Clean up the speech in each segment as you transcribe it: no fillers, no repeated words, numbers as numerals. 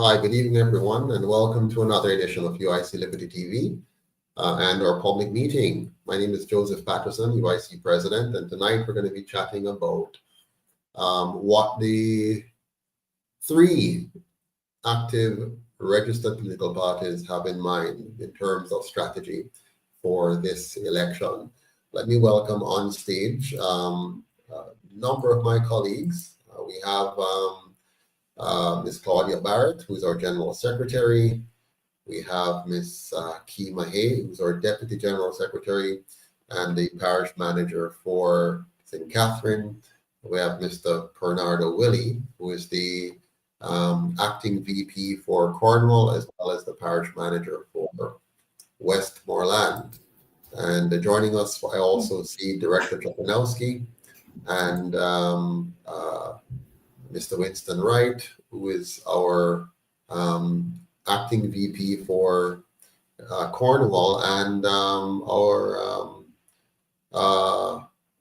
Hi, good evening, everyone, and welcome to another edition of UIC Liberty TV and our public meeting. My name is Joseph Patterson, UIC President, and tonight we're going to be chatting about what the three active registered political parties have in mind in terms of strategy for this election. Let me welcome on stage a number of my colleagues. We have Ms. Claudia Barrett, who's our General Secretary. We have Ms. Kima Hay, who's our Deputy General Secretary and the Parish Manager for St. Catherine. We have Mr. Bernardo Willie, who is the Acting VP for Cornwall, as well as the Parish Manager for Westmoreland. And joining us, I also see Director Chopanowski and Mr. Winston Wright, who is our acting VP for Cornwall and our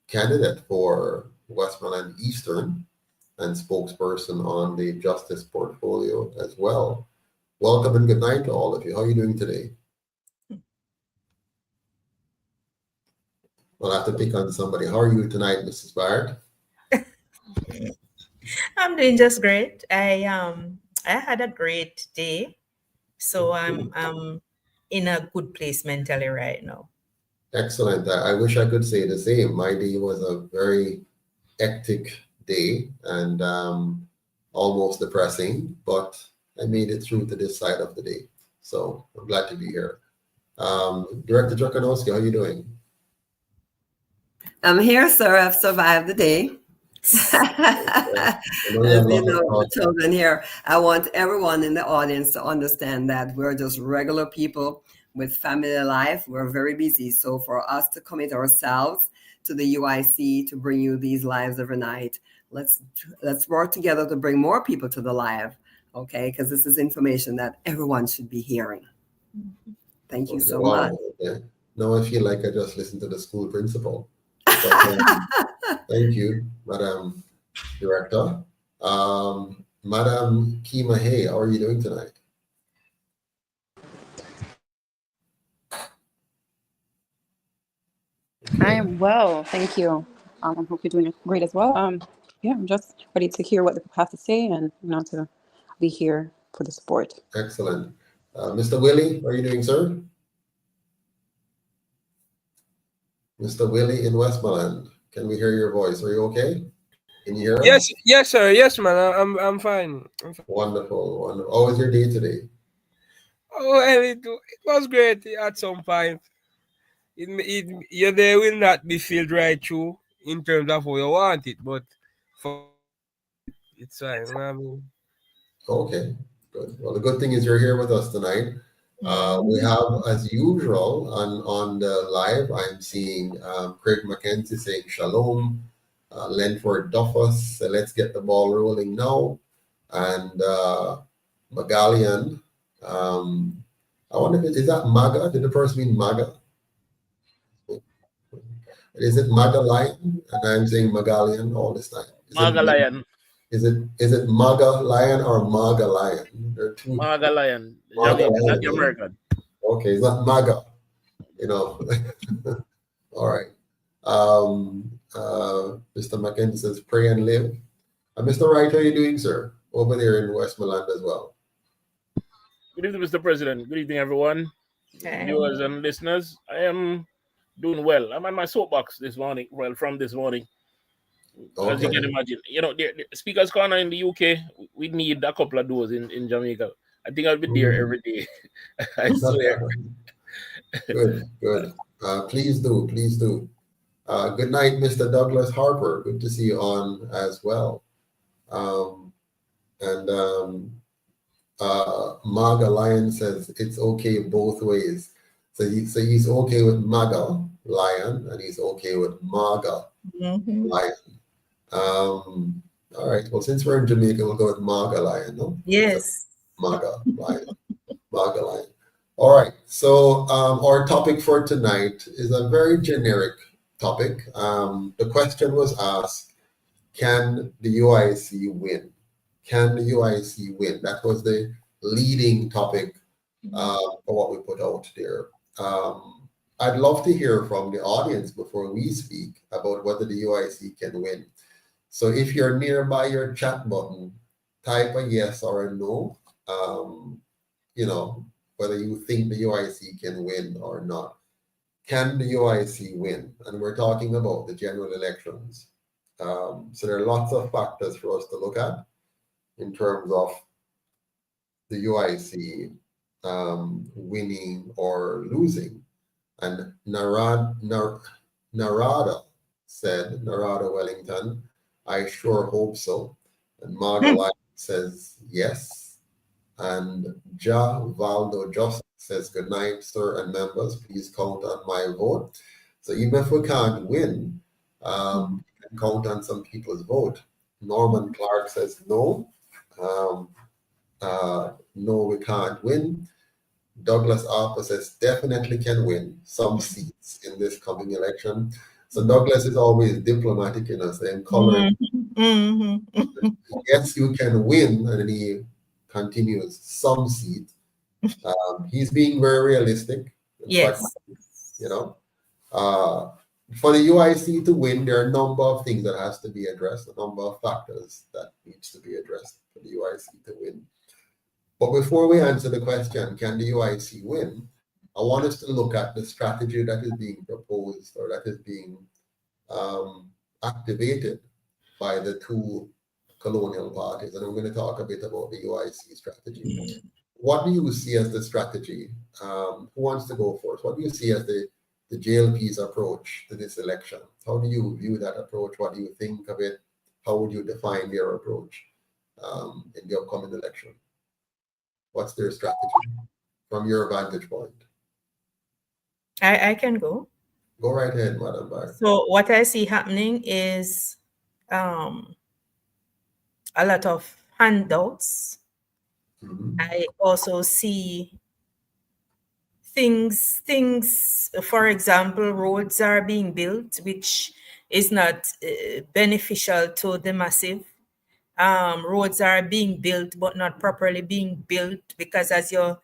candidate for Westmoreland Eastern and spokesperson on the justice portfolio as well. Welcome and good night to all of you. How are you doing today? I'll have to pick on somebody. How are you tonight, Mrs. Barrett? I'm doing just great. I had a great day, so I'm in a good place mentally right now. Excellent. I wish I could say the same. My day was a very hectic day and almost depressing, but I made it through to this side of the day. So I'm glad to be here. Director Chopanowski, how are you doing? I'm here, sir. I've survived the day. As you know, children here, I want everyone in the audience to understand that we're just regular people with family life. We're very busy. So for us to commit ourselves to the UIC to bring you these lives every night, let's work together to bring more people to the live, okay? Because this is information that everyone should be hearing. Thank you so much. Okay. Now I feel like I just listened to the school principal. Thank you, Madam Director. Madam Kima Hay, how are you doing tonight? I am well, thank you. I hope you're doing great as well. Yeah, I'm just ready to hear what the people have to say and to be here for the support. Excellent. Mr. Willie, how are you doing, sir? Mr. Willie in Westmoreland, can we hear your voice? Are you okay? Can you hear us? Yes, sir. Yes, man. I'm fine. Wonderful. How was your day today? Oh, it was great at some point. Your day will not be filled right through in terms of how you want it, but it's fine. Okay, good. Well, the good thing is you're here with us tonight. We have, as usual, on the live, I'm seeing Craig McKenzie saying shalom, Lenford Duffus, let's get the ball rolling now, and Magalian. I wonder if is that MAGA? Did the person mean MAGA? Is it MAGA Lion? And I'm saying Magalian all this time. MAGA Lion. Is it MAGA Lion or MAGA Lion? There are two. MAGA Lion. MAGA Jamaican, Lion, not American. Okay, it's not MAGA. All right. Mr. McKenzie says, pray and live. Mr. Wright, how are you doing, sir? Over there in Westmoreland as well. Good evening, Mr. President. Good evening, everyone. Viewers and listeners. I am doing well. I'm on my soapbox this morning. Well, from this morning. Okay. As you can imagine. The Speaker's Corner in the UK, we need a couple of those in Jamaica. I think I'll be there every day. I swear. Good. Please do. Good night, Mr. Douglas Harper. Good to see you on as well. MAGA Lion says it's okay both ways. So he's okay with MAGA Lion and he's okay with MAGA Lion. All right. Well, since we're in Jamaica, we'll go with MAGA Lion, no? Yes. MAGA Lion. MAGA Lion. All right. So our topic for tonight is a very generic topic. The question was asked, can the UIC win? Can the UIC win? That was the leading topic for what we put out there. I'd love to hear from the audience before we speak about whether the UIC can win. So if you're nearby your chat button, type a yes or a no, whether you think the UIC can win or not. Can the UIC win? And we're talking about the general elections. So there are lots of factors for us to look at in terms of the UIC winning or losing. And Narada Wellington, I sure hope so. And Margaret says yes. And Ja Valdo Just says good night, sir and members. Please count on my vote. So even if we can't win, you can count on some people's vote. Norman Clark says no. No, we can't win. Douglas Arthur says definitely can win some seats in this coming election. So Douglas is always diplomatic in us, saying color. Yes, you can win, and then he continues some seat. He's being very realistic. Yes. For the UIC to win, there are a number of things that has to be addressed, a number of factors that needs to be addressed for the UIC to win. But before we answer the question, can the UIC win? I want us to look at the strategy that is being proposed or that is being activated by the two colonial parties. And I'm going to talk a bit about the UIC strategy. What do you see as the strategy? Who wants to go first? What do you see as the JLP's approach to this election? How do you view that approach? What do you think of it? How would you define their approach in the upcoming election? What's their strategy from your vantage point? I can go. Go right ahead, Madam Bar. So what I see happening is a lot of handouts. I also see things, for example, roads are being built, which is not beneficial to the massive. Roads are being built, but not properly being built because as you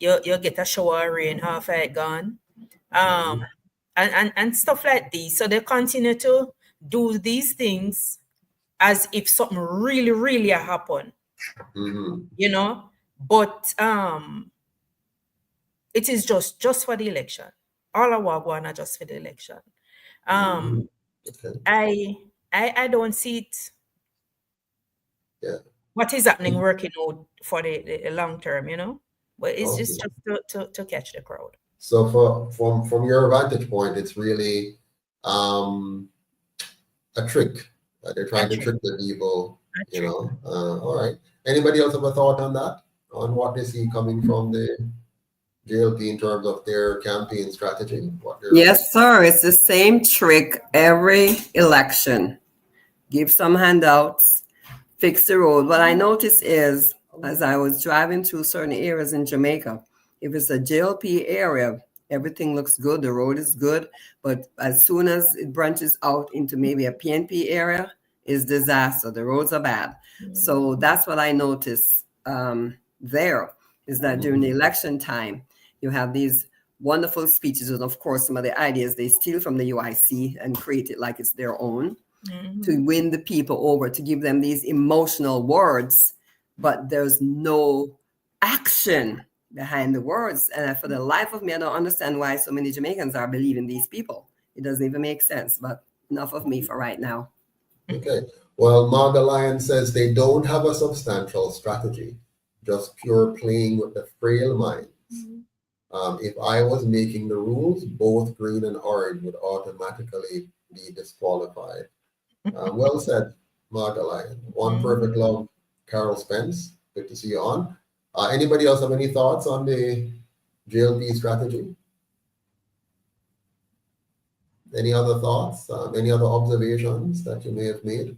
get a shower of rain, half of it gone. And stuff like this. So they continue to do these things as if something really, really happened. But it is just for the election. All our work are just for the election. I don't see it. Yeah. What is happening working out for the long term, but it's just to catch the crowd. So from your vantage point, it's really a trick. They're trying to trick the people, all right. Anybody else have a thought on that? On what they see coming from the JLP in terms of their campaign strategy? Yes, sir. It's the same trick every election. Give some handouts, fix the road. What I noticed is, as I was driving through certain areas in Jamaica, if it's a JLP area, everything looks good, the road is good, but as soon as it branches out into maybe a PNP area, it's disaster. The roads are bad. So that's what I noticed there, is that during the election time, you have these wonderful speeches, and of course, some of the ideas they steal from the UIC and create it like it's their own to win the people over, to give them these emotional words, but there's no action behind the words. And for the life of me, I don't understand why so many Jamaicans are believing these people. It doesn't even make sense, but enough of me for right now. Okay. Well, Marga Lyon says they don't have a substantial strategy, just pure playing with the frail minds. If I was making the rules, both green and orange would automatically be disqualified. Well said, Marga Lyon. One perfect love, Carol Spence. Good to see you on. Anybody else have any thoughts on the JLP strategy? Any other thoughts? Any other observations that you may have made?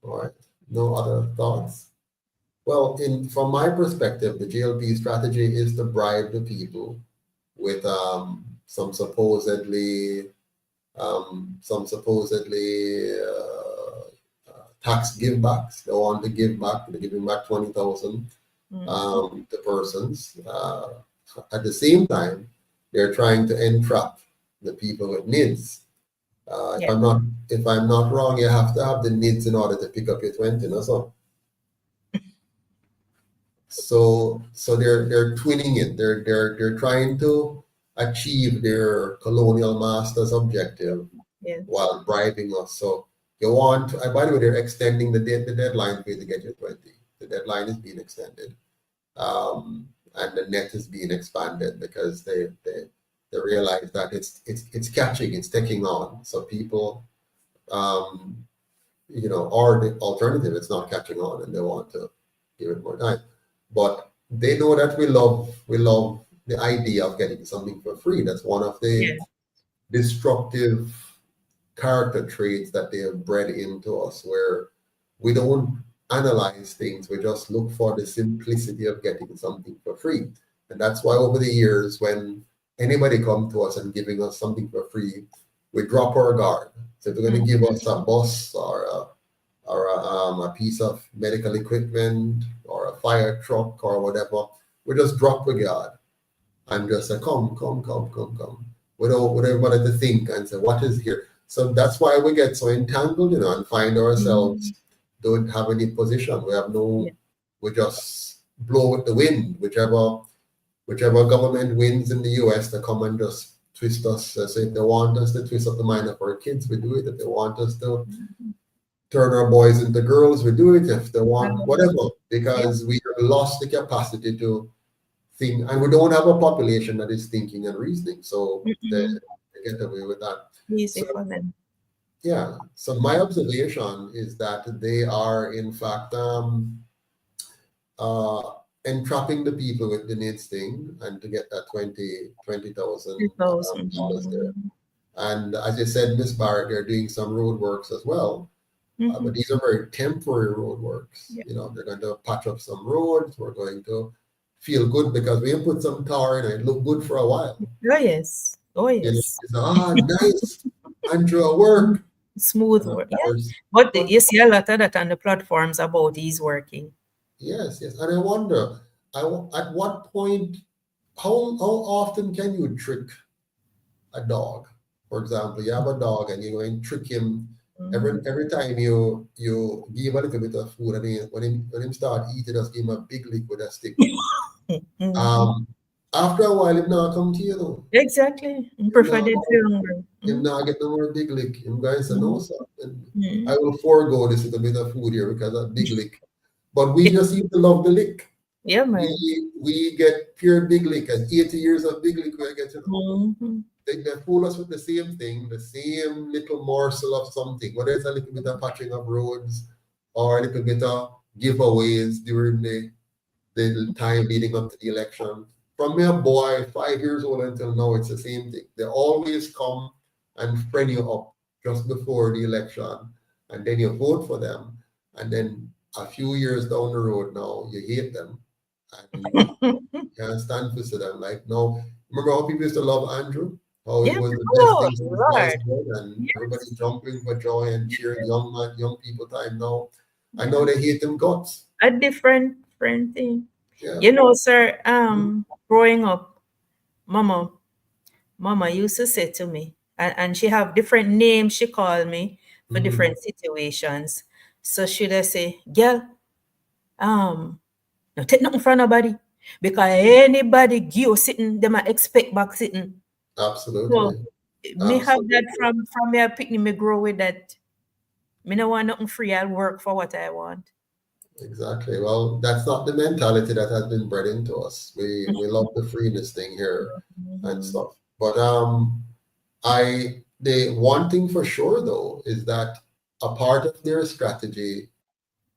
All right. No other thoughts? Well, from my perspective, the JLP strategy is to bribe the people with some supposedly tax give backs. They want to give back. They're giving back 20,000 to persons. At the same time, they're trying to entrap the people with needs. If I'm not wrong, you have to have the needs in order to pick up your 20, no? So they're twinning it. They're trying to achieve their colonial master's objective while bribing us. So you want, by the way, they're extending the deadline for you to get your 20. The deadline is being extended, and the net is being expanded because they realize that it's catching, it's taking on. So people, or the alternative, it's not catching on, and they want to give it more time. But they know that we love the idea of getting something for free. That's one of the destructive character traits that they have bred into us, where we don't analyze things. We just look for the simplicity of getting something for free. And that's why over the years, when anybody come to us and giving us something for free, we drop our guard. So if they're going to give us a bus or a piece of medical equipment or a fire truck or whatever, we just drop the guard and just say, come. Without everybody to think and say, what is here? So that's why we get so entangled, and find ourselves don't have any position. We have we just blow with the wind. Whichever government wins in the US, they come and just twist us. So if they want us to twist up the mind of our kids, we do it. If they want us to turn our boys into girls, we do it. If they want whatever, because we have lost the capacity to think, and we don't have a population that is thinking and reasoning. So they get away with that. Easy for them. Yeah. So my observation is that they are, in fact, entrapping the people with the needs thing and to get that $20,000 there. And as you said, Miss Barrett, they're doing some road works as well. But these are very temporary road works. They're going to patch up some roads. We're going to feel good because we put some tar in and it looked good for a while. Oh yes. It's, nice. Andrew, work. Smooth work. But you see a lot of that on the platforms about ease working. Yes. And I wonder, at what point, how often can you trick a dog? For example, you have a dog and you're going to trick him. Every time you give him a little bit of food, and when he start eating, just give him a big lick with a stick. After a while, him not come to you, though. Exactly. Prefer they feel hungry. Him not get no more big lick. Him guys say, no, sir. I will forego this little bit of food here because of big lick. But we just seem to love the lick. Yeah, man. We get pure big lick, and 80 years of big lick we get, They fool us with the same thing, the same little morsel of something, whether it's a little bit of patching of roads or a little bit of giveaways during the time leading up to the election. From me, a boy, 5 years old until now, it's the same thing. They always come and friend you up just before the election, and then you vote for them, and then a few years down the road now, you hate them, and you can't stand for them. Like, no, remember how people used to love Andrew? How it was the best thing since sliced bread, and everybody jumping for joy and cheering young people time now. I know they hate them guts. A different thing. Yeah. Sir, growing up, Mama used to say to me, and she have different names she called me for different situations. So she'd say, girl, no take nothing from nobody. Because anybody give you sitting, they might expect back sitting. Absolutely. So, me have that from me picking me grow with that. Me no want nothing free, I'll work for what I want. Exactly. Well, that's not the mentality that has been bred into us. We love the freeness thing here and stuff. But the one thing for sure though is that a part of their strategy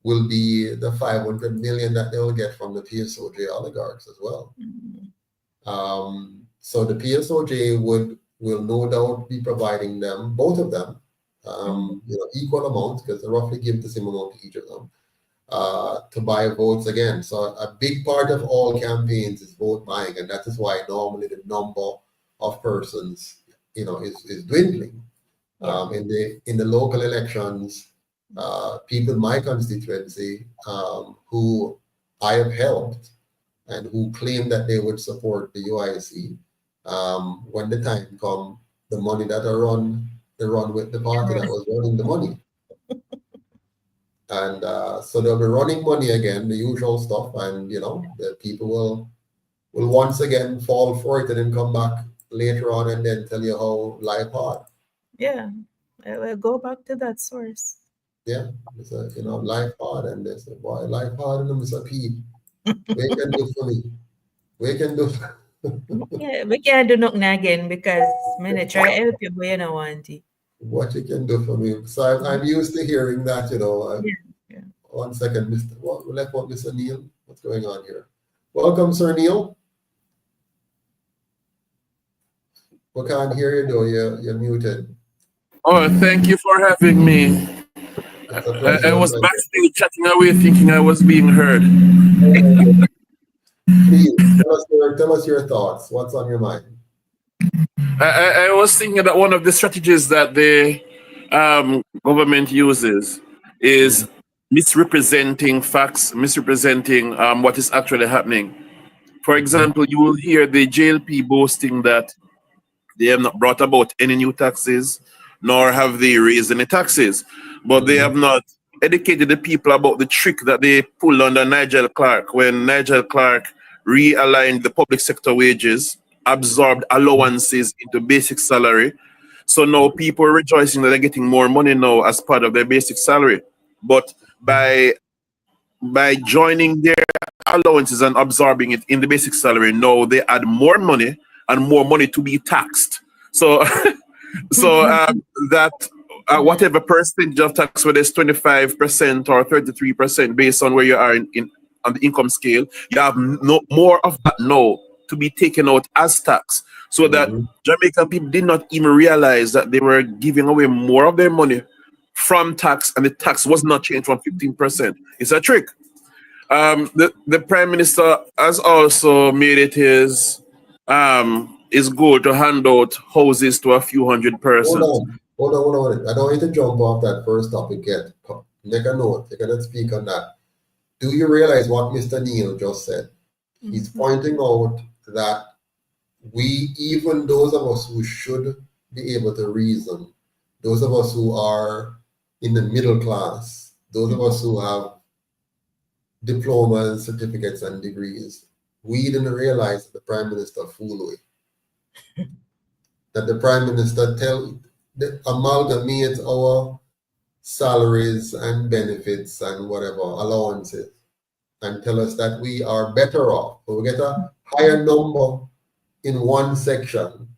will be the 500 million that they will get from the PSOJ oligarchs as well. So the PSOJ will no doubt be providing them, both of them, equal amounts, because they roughly give the same amount to each of them, to buy votes again. So a big part of all campaigns is vote buying, and that is why normally the number of persons, is dwindling. In the local elections, people in my constituency who I have helped and who claim that they would support the UIC. When the time come, the money that they run with the party that was running the money. And so they'll be running money again, the usual stuff, and the people will once again fall for it and then come back later on and then tell you how life hard. Yeah, we'll go back to that source. Yeah, it's life hard, and they say, boy, life hard, and Mr. P. We can do for me. We can do. Yeah, we can't do nothing again because I try to help you, but you don't want it. What you can do for me. So I'm used to hearing that, Yeah. 1 second, Mr. What, Mr. Neil? What's going on here? Welcome, Sir Neil. We can't hear you though. You're muted. Oh, thank you for having me. It's a pleasure. I was backstage chatting away thinking I was being heard. Please, tell us your thoughts. What's on your mind? I was thinking that one of the strategies that the government uses is misrepresenting facts, misrepresenting what is actually happening. For example, you will hear the JLP boasting that they have not brought about any new taxes, nor have they raised any taxes, but they have not educated the people about the trick that they pulled under Nigel Clark when Nigel Clark realigned the public sector wages, absorbed allowances into basic salary. So now people are rejoicing that they're getting more money now as part of their basic salary. But by joining their allowances and absorbing it in the basic salary, now they add more money and more money to be taxed. So that whatever percentage of tax, whether it's 25% or 33% based on where you are on the income scale, you have more of that now to be taken out as tax. So that Jamaican people did not even realize that they were giving away more of their money from tax, and the tax was not changed from 15%. It's a trick. The Prime Minister has also made it his goal to hand out houses to a few hundred persons. Hold on. I don't want you to jump off that first topic yet. Make a note. You cannot speak on that. Do you realize what Mr. Neil just said? He's pointing out that even those of us who should be able to reason, those of us who are in the middle class, those of us who have diplomas, certificates, and degrees, we didn't realize that the Prime Minister fooled we. That the Prime Minister amalgamates our salaries and benefits and whatever allowances and tell us that we are better off. But we get a higher number in one section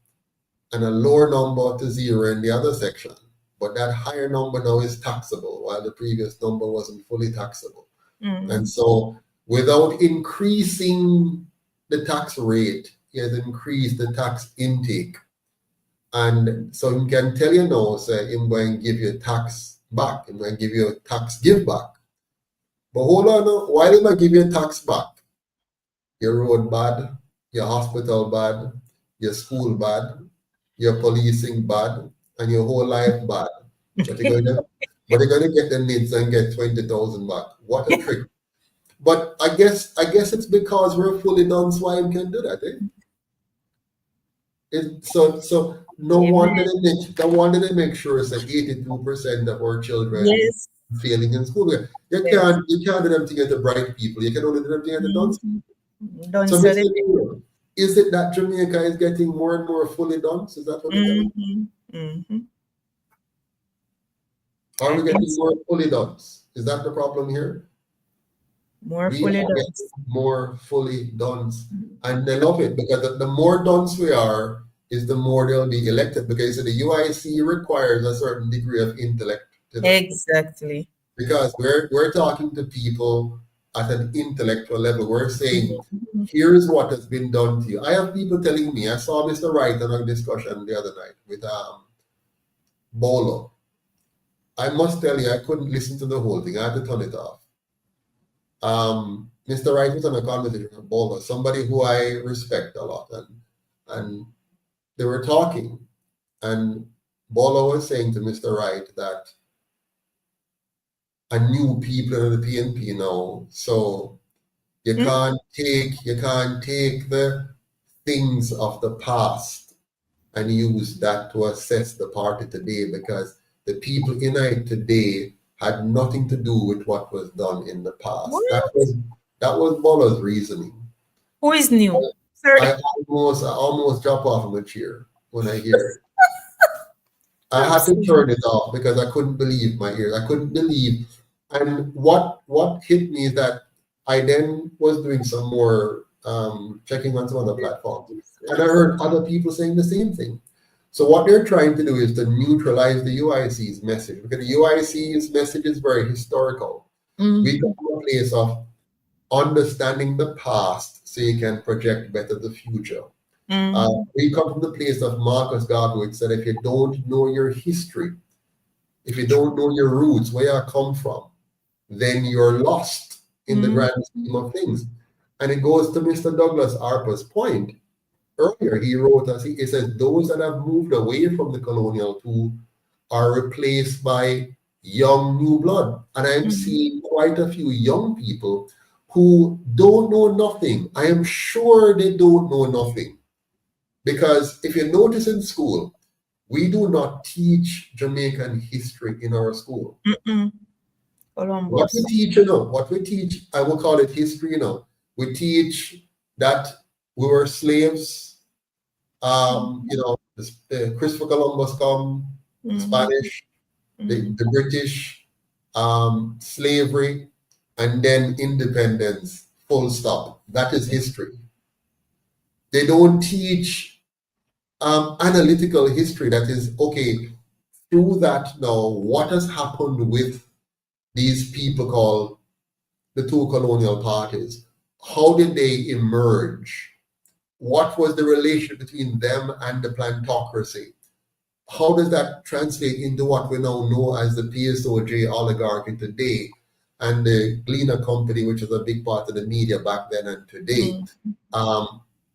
and a lower number to zero in the other section. But that higher number now is taxable, while the previous number wasn't fully taxable. And so without increasing the tax rate, he has increased the tax intake. And so he can tell you now, say, I'm going to give you tax back. I'm going to give you a tax give back. But hold on now, why did I give you a tax back? Your road bad, your hospital bad, your school bad, your policing bad, and your whole life bad. But you're going to get the NIDS and get 20,000 back. What a trick. But I guess it's because we're fully done, so I can do that, So no wonder they make sure it's like 82% of our children failing in school. You can't do them to get the bright people. You can only do them to get the dunce people. So Mr. Neil, is it that Jamaica is getting more and more fully dunce? Is that what you're telling? Are we getting more fully dunce? Is that the problem here? More fully dunce. And they love it because the more dunce we are, is the more they'll be elected, because the UIC requires a certain degree of intellect. Exactly. Because we're talking to people at an intellectual level. We're saying, here's what has been done to you. I have people telling me, I saw Mr. Wright on a discussion the other night with Bolo. I must tell you, I couldn't listen to the whole thing. I had to turn it off. Mr. Wright was on a conversation with Bolo, somebody who I respect a lot, and they were talking, and Bolo was saying to Mr. Wright that new people in the PNP now. So you can't take the things of the past and use that to assess the party today, because the people in it today had nothing to do with what was done in the past. What? That was Boller's reasoning. Who is new? I almost drop off my chair when I hear it. I had to turn it off because I couldn't believe my ears. I couldn't believe. And what hit me is that I then was doing some more checking on some other platforms, and I heard other people saying the same thing. So what they're trying to do is to neutralize the UIC's message, because the UIC's message is very historical. We come from a place of understanding the past so you can project better the future. We come from the place of Marcus Garvey, which said, if you don't know your history, if you don't know your roots, where you come from, then you're lost in the grand scheme of things. And it goes to Mr. Douglas Harper's point. Earlier, he wrote us, he says, those that have moved away from the colonial tool are replaced by young new blood. And I'm seeing quite a few young people who don't know nothing. I am sure they don't know nothing. Because if you notice in school, we do not teach Jamaican history in our school. What we teach, I will call it history, we teach that we were slaves, Christopher Columbus come, Spanish, the British, slavery, and then independence, full stop. That is history. They don't teach analytical history, that is, okay, through that now, what has happened with these people called the two colonial parties? How did they emerge? What was the relationship between them and the plantocracy? How does that translate into what we now know as the PSOJ oligarchy today and the Gleaner Company, which is a big part of the media back then and today?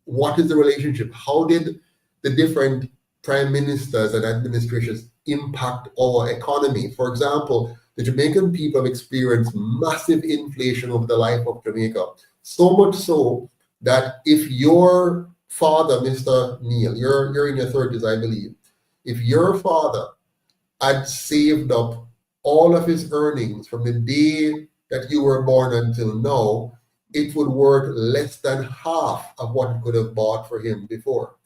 What is the relationship? How did the different prime ministers and administrations impact our economy? For example, the Jamaican people have experienced massive inflation over the life of Jamaica. So much so that if your father, Mr. Neil, you're in your 30s, I believe, if your father had saved up all of his earnings from the day that you were born until now, it would worth less than half of what it could have bought for him before.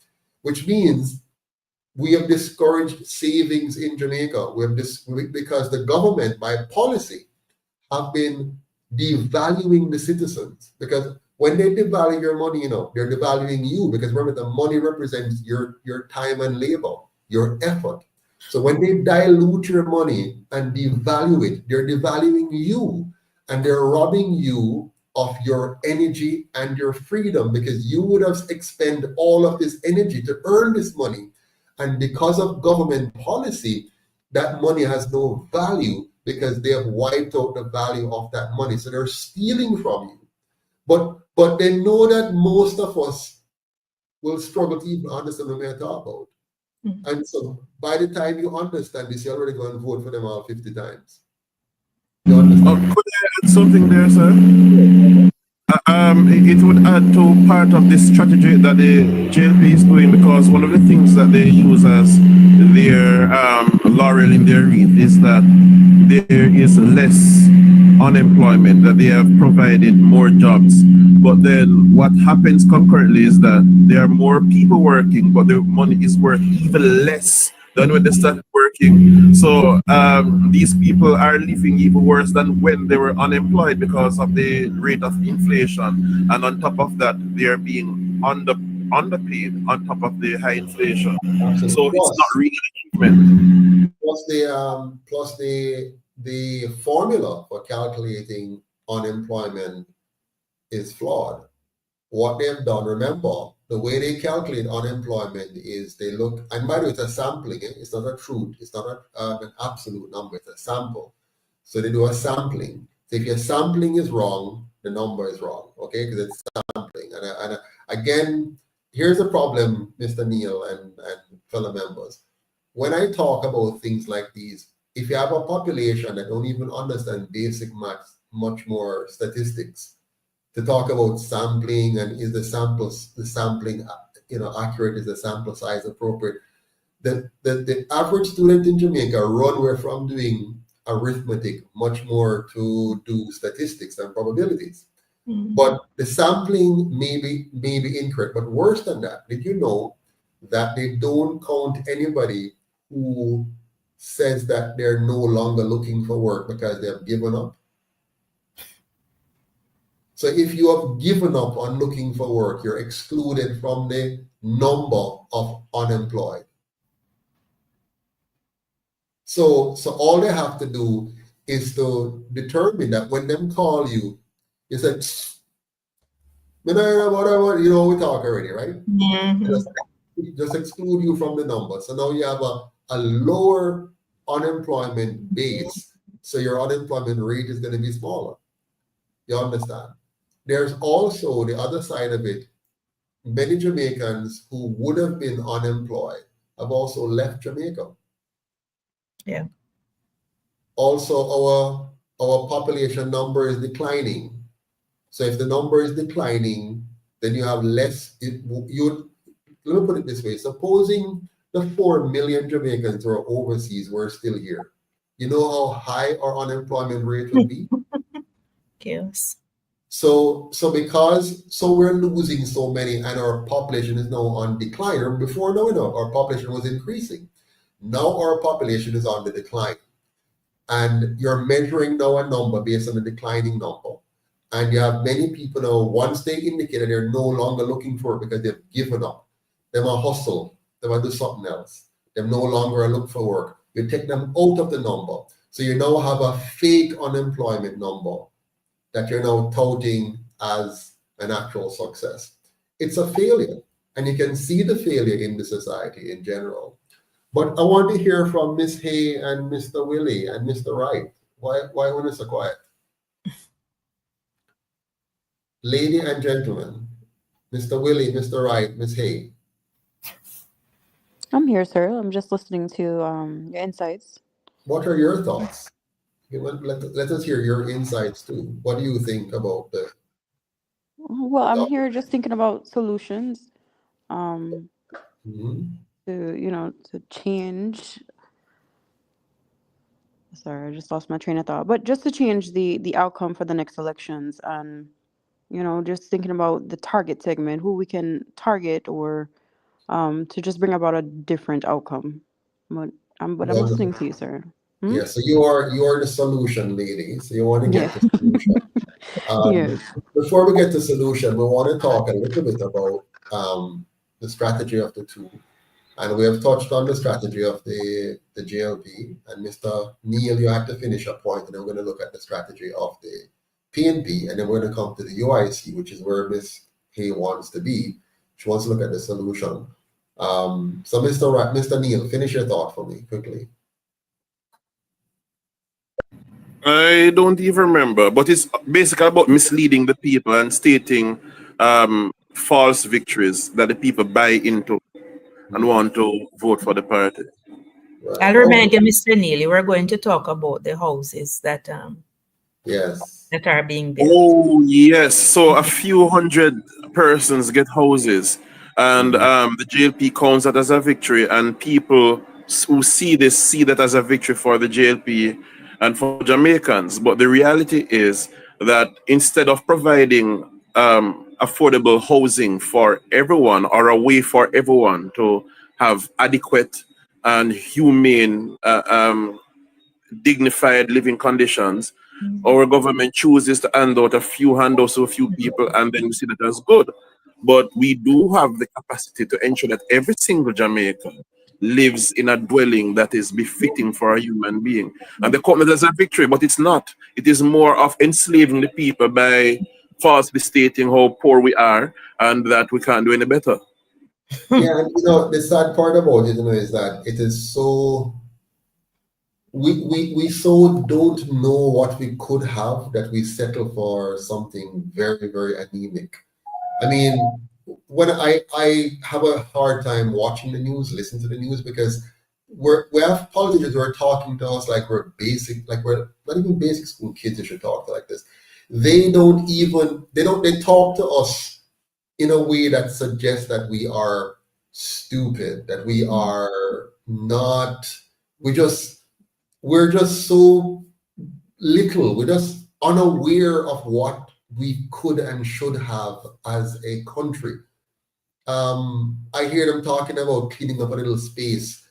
Which means we have discouraged savings in Jamaica. Because the government, by policy, have been devaluing the citizens. Because when they devalue your money, they're devaluing you. Because remember, the money represents your time and labor, your effort. So when they dilute your money and devalue it, they're devaluing you, and they're robbing you of your energy and your freedom, because you would have expended all of this energy to earn this money. And because of government policy, that money has no value because they have wiped out the value of that money. So they're stealing from you. But they know that most of us will struggle to even understand what we're talking about. And so by the time you understand this, you're already going to vote for them all 50 times. You understand? Could I add something there, sir? It would add to part of this strategy that the JLP is doing, because one of the things that they use as their laurel in their wreath is that there is less unemployment, that they have provided more jobs. But then what happens concurrently is that there are more people working, but the money is worth even less than when they started working. So these people are living even worse than when they were unemployed because of the rate of inflation. And on top of that, they are being underpaid on top of the high inflation. Absolutely. So it's not really an achievement. Plus the formula for calculating unemployment is flawed. What they've done, remember, the way they calculate unemployment is they look, and by the way, it's a sampling, it's not a truth, it's not an absolute number, it's a sample. So they do a sampling. So if your sampling is wrong, the number is wrong, okay? Because it's sampling. And again, here's the problem, Mr. Neil and fellow members. When I talk about things like these, if you have a population that don't even understand basic maths, much more statistics, to talk about sampling and is the sampling accurate, is the sample size appropriate? The average student in Jamaica run away from doing arithmetic much more to do statistics and probabilities. But the sampling may be incorrect. But worse than that, did you know that they don't count anybody who says that they're no longer looking for work because they have given up? So if you have given up on looking for work, you're excluded from the number of unemployed. So all they have to do is to determine that when them call you, you say, whatever, we talk already, right? Just exclude you from the number. So now you have a lower unemployment base. So your unemployment rate is going to be smaller. You understand? There's also the other side of it. Many Jamaicans who would have been unemployed have also left Jamaica. Yeah. Also, our population number is declining. So if the number is declining, then you have less. Let me put it this way. Supposing the 4 million Jamaicans who are overseas were still here, you know how high our unemployment rate would be? Chaos. So we're losing so many, and our population is now on decline. Or before now, our population was increasing. Now our population is on the decline. And you're measuring now a number based on a declining number. And you have many people now, once they indicate that they're no longer looking for it because they've given up, they will hustle, they will do something else. They're no longer look for work. You take them out of the number. So you now have a fake unemployment number that you're now touting as an actual success. It's a failure. And you can see the failure in the society in general. But I want to hear from Ms. Hay and Mr. Willie and Mr. Wright. Why when it's so quiet? Lady and gentlemen, Mr. Willie, Mr. Wright, Ms. Hay. I'm here, sir. I'm just listening to your insights. What are your thoughts? Let us hear your insights too. What do you think about the? Well, I'm here just thinking about solutions. To change. Sorry, I just lost my train of thought. But just to change the outcome for the next elections, and just thinking about the target segment, who we can target, or to just bring about a different outcome. But I'm listening to you, sir. Yeah, so you are the solution lady. So you want to get the solution. Yes. Before we get to solution, we want to talk a little bit about the strategy of the two. And we have touched on the strategy of the JLP. And Mr. Neil, you have to finish a point, and then we're going to look at the strategy of the PNP, and then we're going to come to the UIC, which is where Ms. Hay wants to be. She wants to look at the solution. So Mr. Neil, finish your thought for me quickly. I don't even remember, but it's basically about misleading the people and stating false victories that the people buy into and want to vote for the party. Right. I'll remind you, Mr. Neely, we're going to talk about the houses that that are being built. Oh yes, so a few hundred persons get houses, and the JLP counts that as a victory, and people who see that as a victory for the JLP and for Jamaicans. But the reality is that instead of providing affordable housing for everyone, or a way for everyone to have adequate and humane, dignified living conditions, our government chooses to hand out a few handouts to a few people, and then we see that as good. But we do have the capacity to ensure that every single Jamaican lives in a dwelling that is befitting for a human being. And they call it as a victory, but it's not. It is more of enslaving the people by falsely stating how poor we are and that we can't do any better. Yeah, the sad part about it, is that it is so. We so don't know what we could have that we settle for something very, very anemic. I mean, when I have a hard time watching the news, listening to the news, because we have politicians who are talking to us like we're not even basic school kids who should talk like this. They talk to us in a way that suggests that we are stupid, that we are not, we're just so little, we're just unaware of what we could and should have as a country. I hear them talking about cleaning up a little space,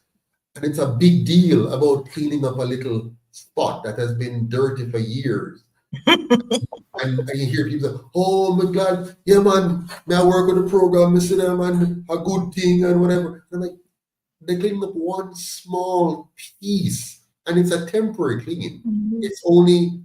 and it's a big deal about cleaning up a little spot that has been dirty for years. And you hear people say, "Oh my God, yeah man, may I work on the program, Mr. There, man, a good thing and whatever." And I'm like, they clean up one small piece, and it's a temporary clean. It's only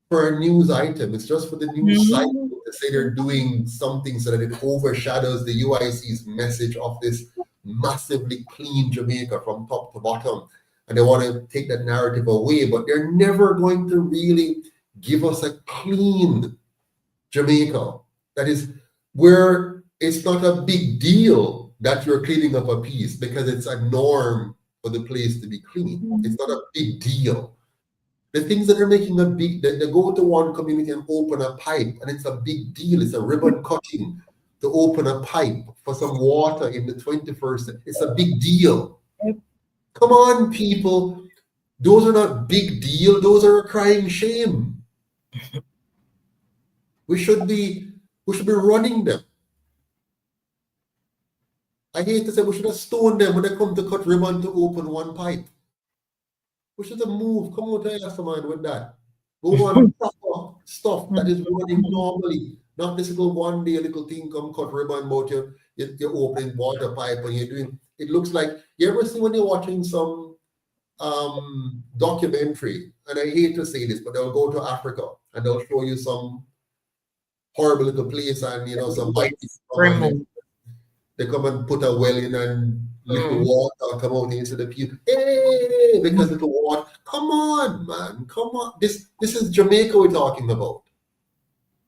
for a news item. It's just for the news cycle to say they're doing something so that it overshadows the UIC's message of this massively clean Jamaica from top to bottom. And they want to take that narrative away, but they're never going to really give us a clean Jamaica. That is where it's not a big deal that you're cleaning up a piece because it's a norm for the place to be clean. It's not a big deal. The things that are making a big, they go to one community and open a pipe, and it's a big deal. It's a ribbon cutting to open a pipe for some water in the 21st. It's a big deal. Come on, people. Those are not big deal. Those are a crying shame. We should be running them. I hate to say we should have stoned them when they come to cut ribbon to open one pipe. We should have moved. Come on, tell us, man, with that. Go on proper stuff that is running normally. Not this little one day, little thing come cut ribbon about you're opening water pipe and you're doing. It looks like, you ever see when you're watching some documentary, and I hate to say this, but they'll go to Africa and they'll show you some horrible little place and some white people they come and put a well in and little water come out into the people. Hey, because little water. Come on, man. Come on. This is Jamaica we're talking about.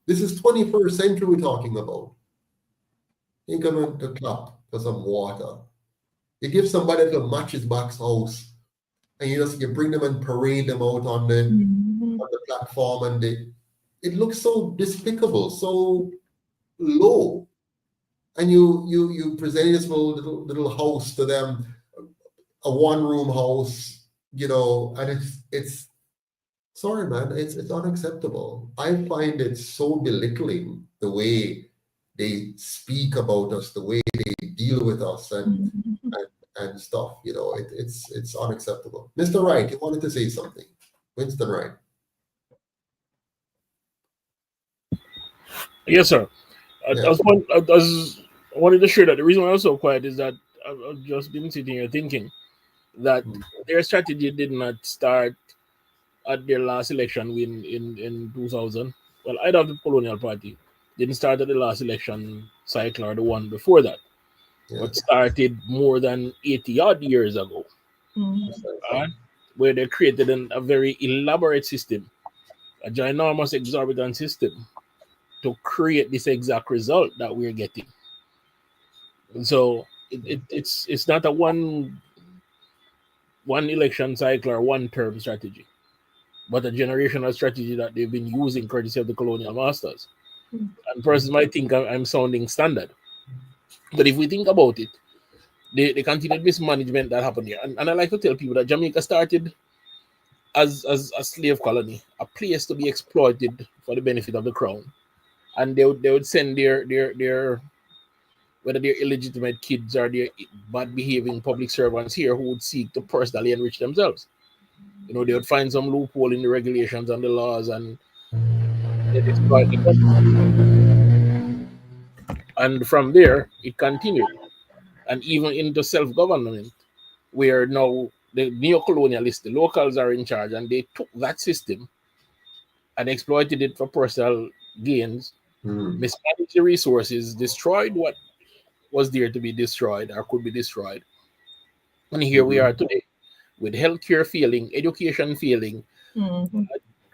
This is 21st century we're talking about. You come in to clap for some water. You give somebody a little matches box house, and you bring them and parade them out on the platform, and it looks so despicable, so low. And you present this little house to them, a one-room house, and it's sorry, man, it's unacceptable. I find it so belittling the way they speak about us, the way they deal with us, and stuff. It's unacceptable. Mr. Wright, you wanted to say something. Winston Wright. Yes, sir. I wanted to share that the reason why I was so quiet is that I've just been sitting here thinking that their strategy did not start at their last election win in 2000. Well, either of the Colonial Party didn't start at the last election cycle or the one before that, but started more than 80 odd years ago, where they created a very elaborate system, a ginormous exorbitant system to create this exact result that we're getting. And so it's not a one election cycle or one term strategy, but a generational strategy that they've been using courtesy of the colonial masters. And persons might think I'm sounding standard, but if we think about it, the continued mismanagement that happened here, and I like to tell people that Jamaica started as a slave colony, a place to be exploited for the benefit of the crown, and they would send their whether they're illegitimate kids or they're bad behaving public servants here who would seek to personally enrich themselves. They would find some loophole in the regulations and the laws and they'd exploit the country. And from there, it continued. And even into self-government, where now the neo-colonialists, the locals are in charge, and they took that system and exploited it for personal gains, mismanaged the resources, destroyed what was there to be destroyed or could be destroyed. And here we are today with healthcare failing, education failing,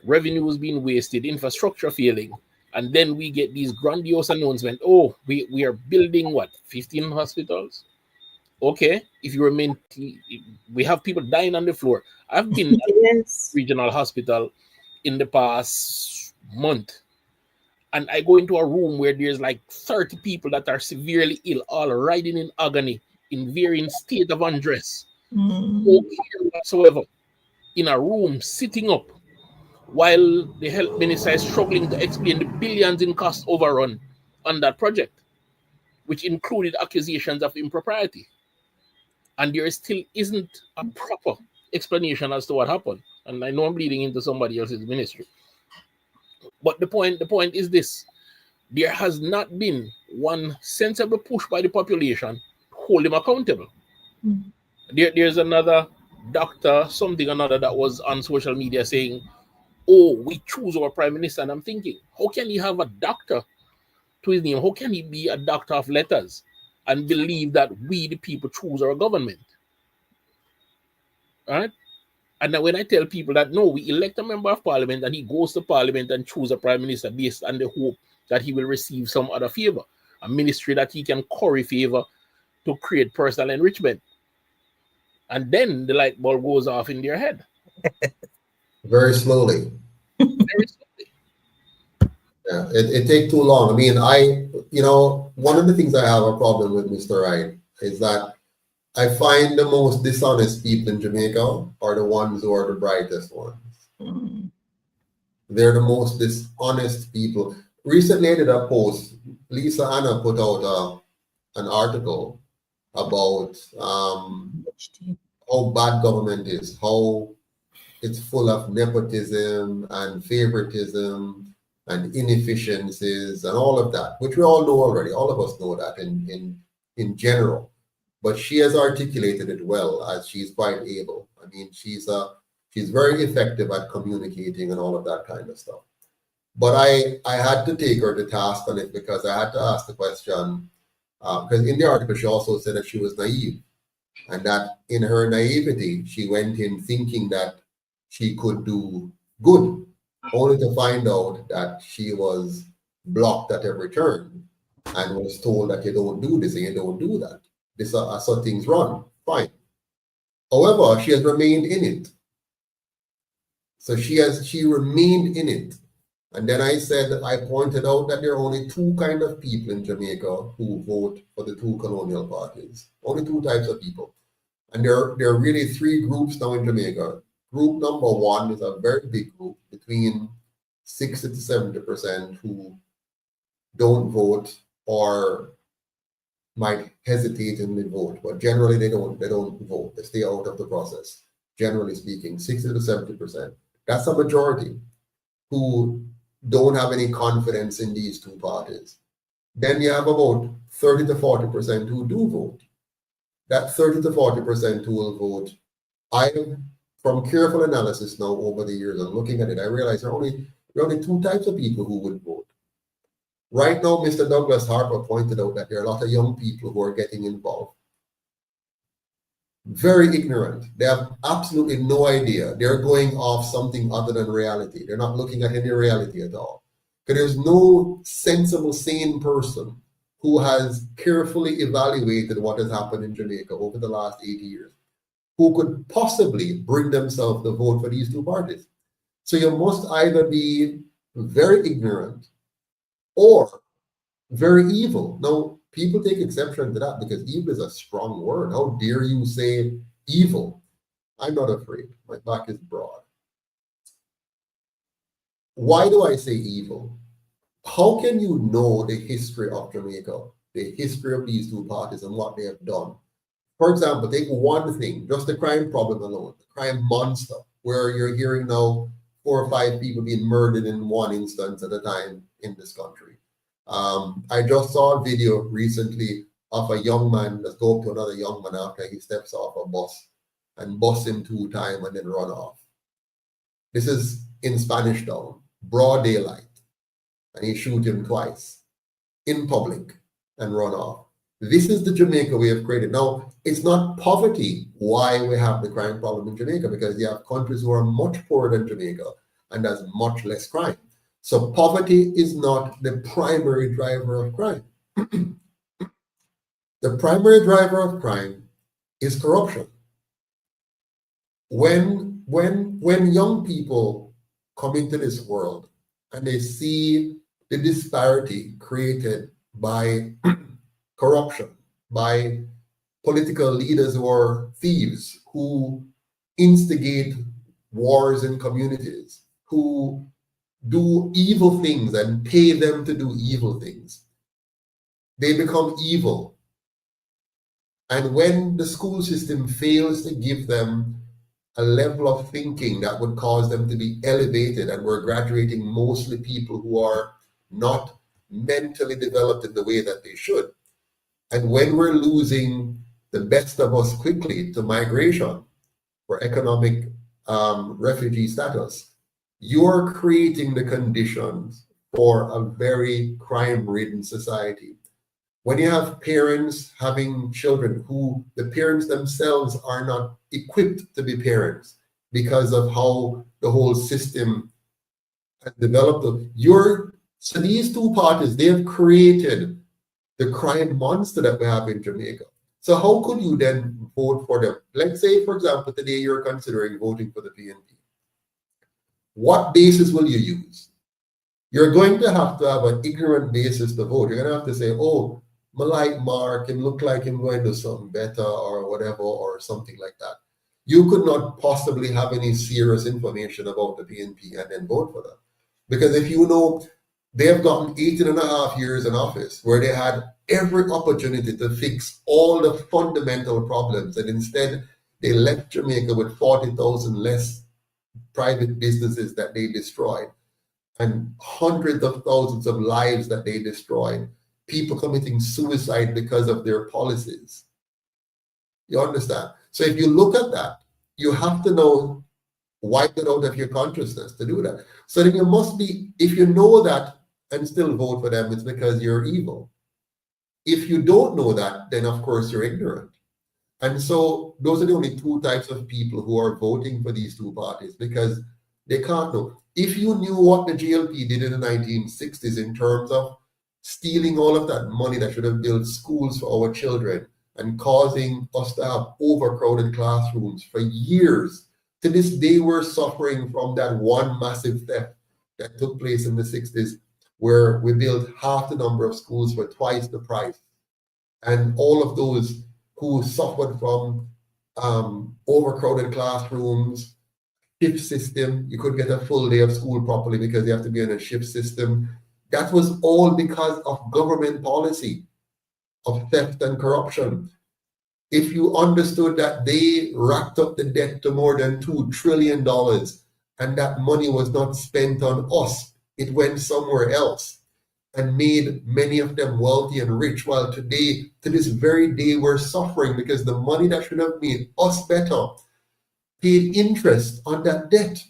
revenues being wasted, infrastructure failing. And then we get these grandiose announcements. Oh, we are building 15 hospitals? Okay, if you remain, we have people dying on the floor. I've been at Yes. regional hospital in the past month, and I go into a room where there's like 30 people that are severely ill, all riding in agony, in varying state of undress, no care whatsoever, in a room sitting up, while the health minister is struggling to explain the billions in cost overrun on that project, which included accusations of impropriety. And there still isn't a proper explanation as to what happened. And I know I'm leading into somebody else's ministry. But the point is this: there has not been one sensible push by the population to hold him accountable. There's another doctor, something another, that was on social media saying, oh, we choose our prime minister. And I'm thinking, how can he have a doctor to his name? How can he be a doctor of letters and believe that we, the people, choose our government? All right? And then when I tell people that, no, we elect a member of parliament and he goes to parliament and choose a prime minister based on the hope that he will receive some other favor, a ministry that he can curry favor to create personal enrichment. And then the light bulb goes off in their head. Very slowly. Very slowly. Yeah, it takes too long. I mean, one of the things I have a problem with, Mr. Wright, is that I find the most dishonest people in Jamaica are the ones who are the brightest ones. They're the most dishonest people. Recently, I did a post. Lisa Anna put out an article about how bad government is, how it's full of nepotism and favoritism and inefficiencies and all of that, which we all know already. All of us know that in general. But she has articulated it well, as she's quite able. I mean, she's very effective at communicating and all of that kind of stuff. But I had to take her to task on it because I had to ask the question, because in the article she also said that she was naive, and that in her naivety she went in thinking that she could do good, only to find out that she was blocked at every turn and was told that you don't do this and you don't do that. This are so things run. Fine. However, she has remained in it. So she remained in it. And then I pointed out that there are only two kind of people in Jamaica who vote for the two colonial parties. Only two types of people. And there are really three groups now in Jamaica. Group number one is a very big group, between 60 to 70%, who don't vote or might hesitate in the vote, but generally they don't vote. They stay out of the process. Generally speaking, 60 to 70%. That's a majority who don't have any confidence in these two parties. Then you have about 30 to 40% who do vote. That 30 to 40% who will vote, from careful analysis now over the years and looking at it, I realize there are only two types of people who would vote. Right now, Mr. Douglas Harper pointed out that there are a lot of young people who are getting involved. Very ignorant. They have absolutely no idea. They're going off something other than reality. They're not looking at any reality at all. Because there's no sensible, sane person who has carefully evaluated what has happened in Jamaica over the last 80 years, who could possibly bring themselves to vote for these two parties. So you must either be very ignorant or very evil. Now, people take exception to that because evil is a strong word. How dare you say evil? I'm not afraid. My back is broad. Why do I say evil? How can you know the history of Jamaica, the history of these two parties and what they have done? For example, take one thing, just the crime problem alone, the crime monster, where you're hearing now 4 or 5 people being murdered in one instance at a time in this country. I just saw a video recently of a young man that's go up to another young man after he steps off a bus and bust him 2 times and then run off. This is in Spanish Town, broad daylight, and he shoot him twice in public and run off. This is the Jamaica we have created. Now, it's not poverty why we have the crime problem in Jamaica, because you have countries who are much poorer than Jamaica and has much less crime. So poverty is not the primary driver of crime. The primary driver of crime is corruption. When young people come into this world and they see the disparity created by corruption, by political leaders who are thieves, who instigate wars in communities, who do evil things and pay them to do evil things, they become evil. And when the school system fails to give them a level of thinking that would cause them to be elevated, and we're graduating mostly people who are not mentally developed in the way that they should. And when we're losing the best of us quickly to migration or economic refugee status, you're creating the conditions for a very crime-ridden society. When you have parents having children who the parents themselves are not equipped to be parents because of how the whole system has developed, so these two parties, they have created the crime monster that we have in Jamaica. So how could you then vote for them? Let's say, for example, today you're considering voting for the PNP. What basis will you use? You're going to have an ignorant basis to vote. You're going to have to say, oh, I like Mark, him look like him going to do something better or whatever, or something like that. You could not possibly have any serious information about the PNP and then vote for them. Because if you know they have gotten 18.5 years in office where they had every opportunity to fix all the fundamental problems, and instead they left Jamaica with 40,000 less private businesses that they destroyed and hundreds of thousands of lives that they destroyed, people committing suicide because of their policies. You understand? So if you look at that, you have to know, wipe it out of your consciousness to do that. So then you must be, if you know that and still vote for them, it's because you're evil. If you don't know that, then of course you're ignorant. And so those are the only two types of people who are voting for these two parties, because they can't know. If you knew what the JLP did in the 1960s in terms of stealing all of that money that should have built schools for our children and causing us to have overcrowded classrooms for years, to this day we're suffering from that one massive theft that took place in the 60s, where we built half the number of schools for twice the price. And all of those who suffered from overcrowded classrooms, shift system, you couldn't get a full day of school properly because you have to be in a shift system. That was all because of government policy of theft and corruption. If you understood that they racked up the debt to more than $2 trillion and that money was not spent on us, it went somewhere else and made many of them wealthy and rich, while today, to this very day, we're suffering because the money that should have made us better paid interest on that debt.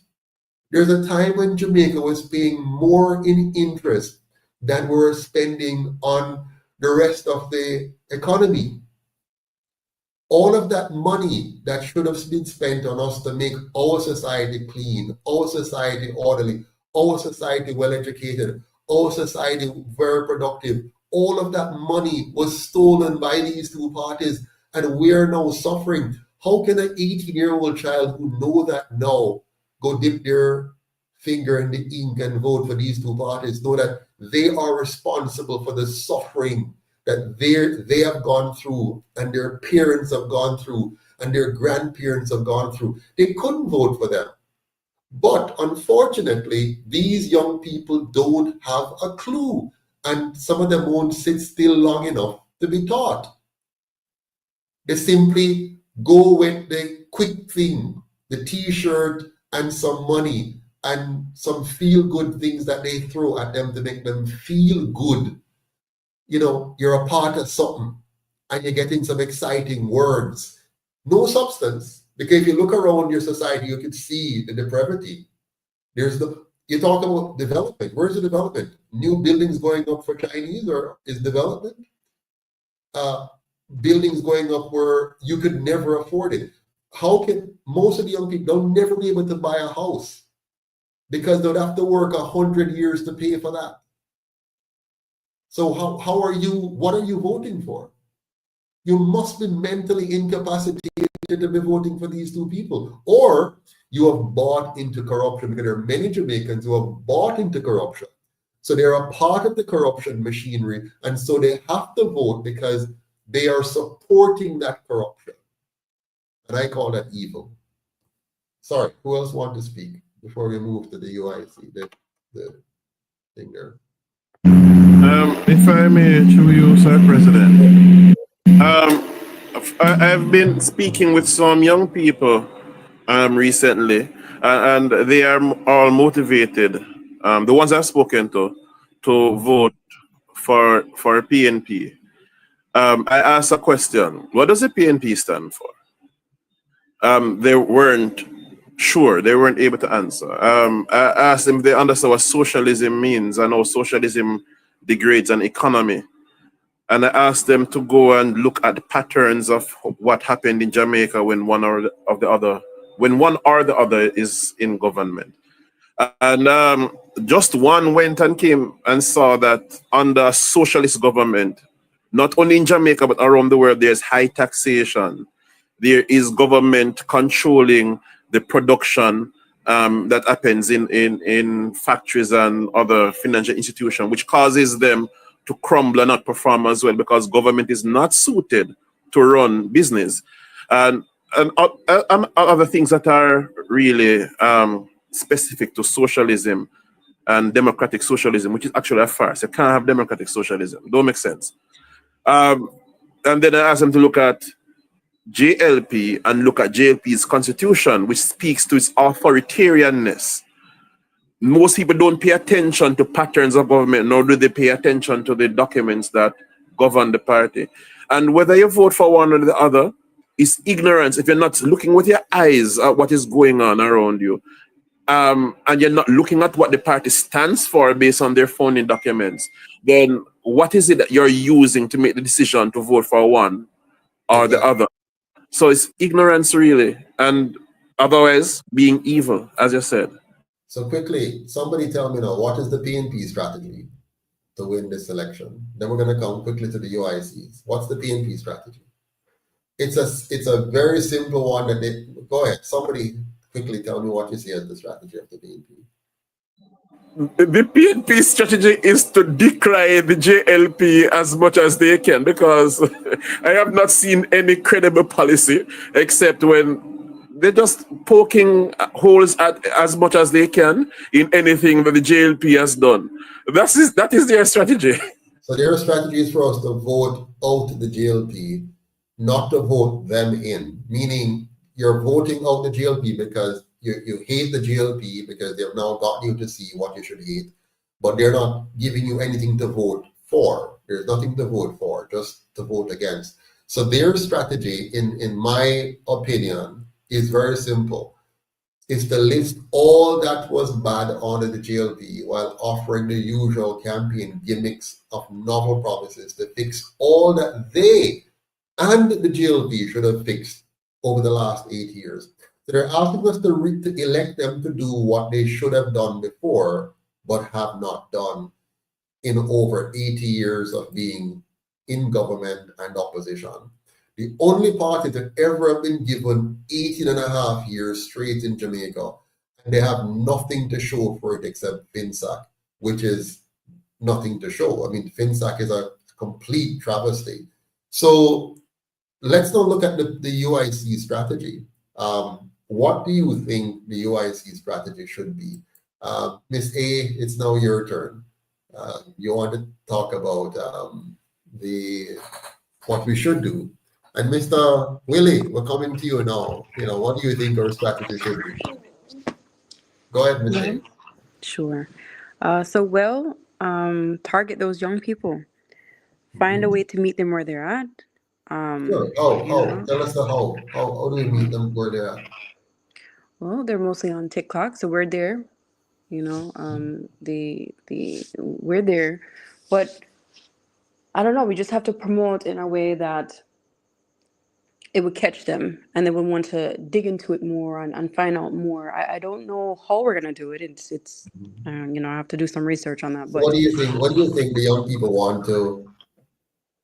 There's a time when Jamaica was paying more in interest than we were spending on the rest of the economy. All of that money that should have been spent on us to make our society clean, our society orderly, our society well-educated, our society very productive, all of that money was stolen by these two parties, and we're now suffering. How can an 18-year-old child who know that now go dip their finger in the ink and vote for these two parties, know that they are responsible for the suffering that they have gone through and their parents have gone through and their grandparents have gone through? They couldn't vote for them. But unfortunately, these young people don't have a clue, and some of them won't sit still long enough to be taught. They simply go with the quick thing, the t-shirt and some money and some feel-good things that they throw at them to make them feel good. You know, you're a part of something and you're getting some exciting words. No substance. Because if you look around your society, you can see the depravity. You talk about development. Where's the development? New buildings going up for Chinese, or is development? Buildings going up where you could never afford it. How can most of the young people, they'll never be able to buy a house because they'll have to work 100 years to pay for that. So what are you voting for? You must be mentally incapacitated to be voting for these two people. Or you have bought into corruption, because there are many Jamaicans who have bought into corruption. So they're a part of the corruption machinery, and so they have to vote because they are supporting that corruption. And I call that evil. Sorry, who else want to speak before we move to the UIC, the thing there? If I may, through you, Sir President. I've been speaking with some young people recently, and they are all motivated. The ones I've spoken to vote for PNP. I asked a question: what does the PNP stand for? They weren't sure. They weren't able to answer. I asked them if they understand what socialism means and how socialism degrades an economy. And I asked them to go and look at the patterns of what happened in Jamaica when one or the other is in government. And just one went and came and saw that under socialist government, not only in Jamaica but around the world, there's high taxation. There is government controlling the production that happens in factories and other financial institutions, which causes them to crumble and not perform as well, because government is not suited to run business. And other things that are really specific to socialism and democratic socialism, which is actually a farce. You can't have democratic socialism. Don't make sense. And then I asked them to look at JLP and look at JLP's constitution, which speaks to its authoritarianness. Most people don't pay attention to patterns of government, nor do they pay attention to the documents that govern the party. And whether you vote for one or the other is ignorance if you're not looking with your eyes at what is going on around you. And you're not looking at what the party stands for based on their founding documents. Then what is it that you're using to make the decision to vote for one or the other? So it's ignorance, really, and otherwise being evil, as you said. So quickly, somebody tell me now, what is the PNP strategy to win this election? Then we're going to come quickly to the UICs. What's the PNP strategy? It's a very simple one. Go ahead. Somebody quickly tell me what you see as the strategy of the PNP. The PNP strategy is to decry the JLP as much as they can, because I have not seen any credible policy except when they're just poking holes at as much as they can in anything that the JLP has done. That is their strategy. So their strategy is for us to vote out the JLP, not to vote them in. Meaning you're voting out the JLP because you hate the JLP because they've now gotten you to see what you should hate, but they're not giving you anything to vote for. There's nothing to vote for, just to vote against. So their strategy, in my opinion, is very simple. It's to list all that was bad under the JLP while offering the usual campaign gimmicks of novel promises to fix all that they and the JLP should have fixed over the last 8 years. So they're asking us to elect them to do what they should have done before, but have not done in over 80 years of being in government and opposition. The only party that ever have been given 18 and a half years straight in Jamaica, and they have nothing to show for it except FinSAC, which is nothing to show. I mean, FinSAC is a complete travesty. So let's now look at the UIC strategy. What do you think the UIC strategy should be? Ms. A, it's now your turn. You want to talk about what we should do. And Mr. Willie, we're coming to you now. What do you think our strategy should be? Go ahead, Ms. A. Sure. Target those young people. Find a way to meet them where they're at. Sure. Tell us the how. How do we meet them where they're at? Well, they're mostly on TikTok, so we're there. We're there, but I don't know. We just have to promote in a way that it would catch them, and they would want to dig into it more and find out more. I don't know how we're gonna do it. It's I have to do some research on that. But what do you think? What do you think the young people want to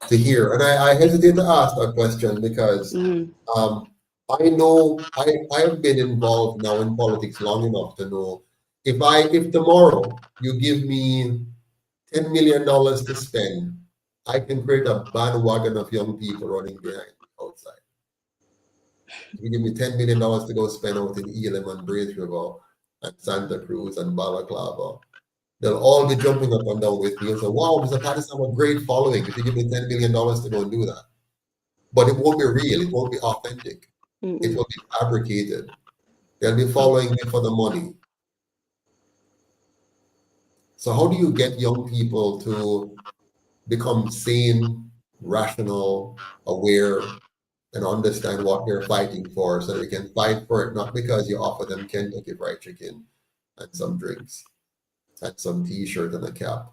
to hear. And I hesitate to ask that question because I know I have been involved now in politics long enough to know if tomorrow you give me $10 million to spend, I can create a bandwagon of young people running behind outside. If you give me $10 million to go spend out in Elam and Braith River and Santa Cruz and Balaclava, they'll all be jumping up and down with me and say, wow, Mr. Patterson have a great following if you give me $10 million to go and do that. But it won't be real. It won't be authentic. It will be fabricated. They'll be following me for the money. So how do you get young people to become sane, rational, aware, and understand what they're fighting for so they can fight for it, not because you offer them Kentucky Fried Chicken and some drinks and some T-shirt and a cap.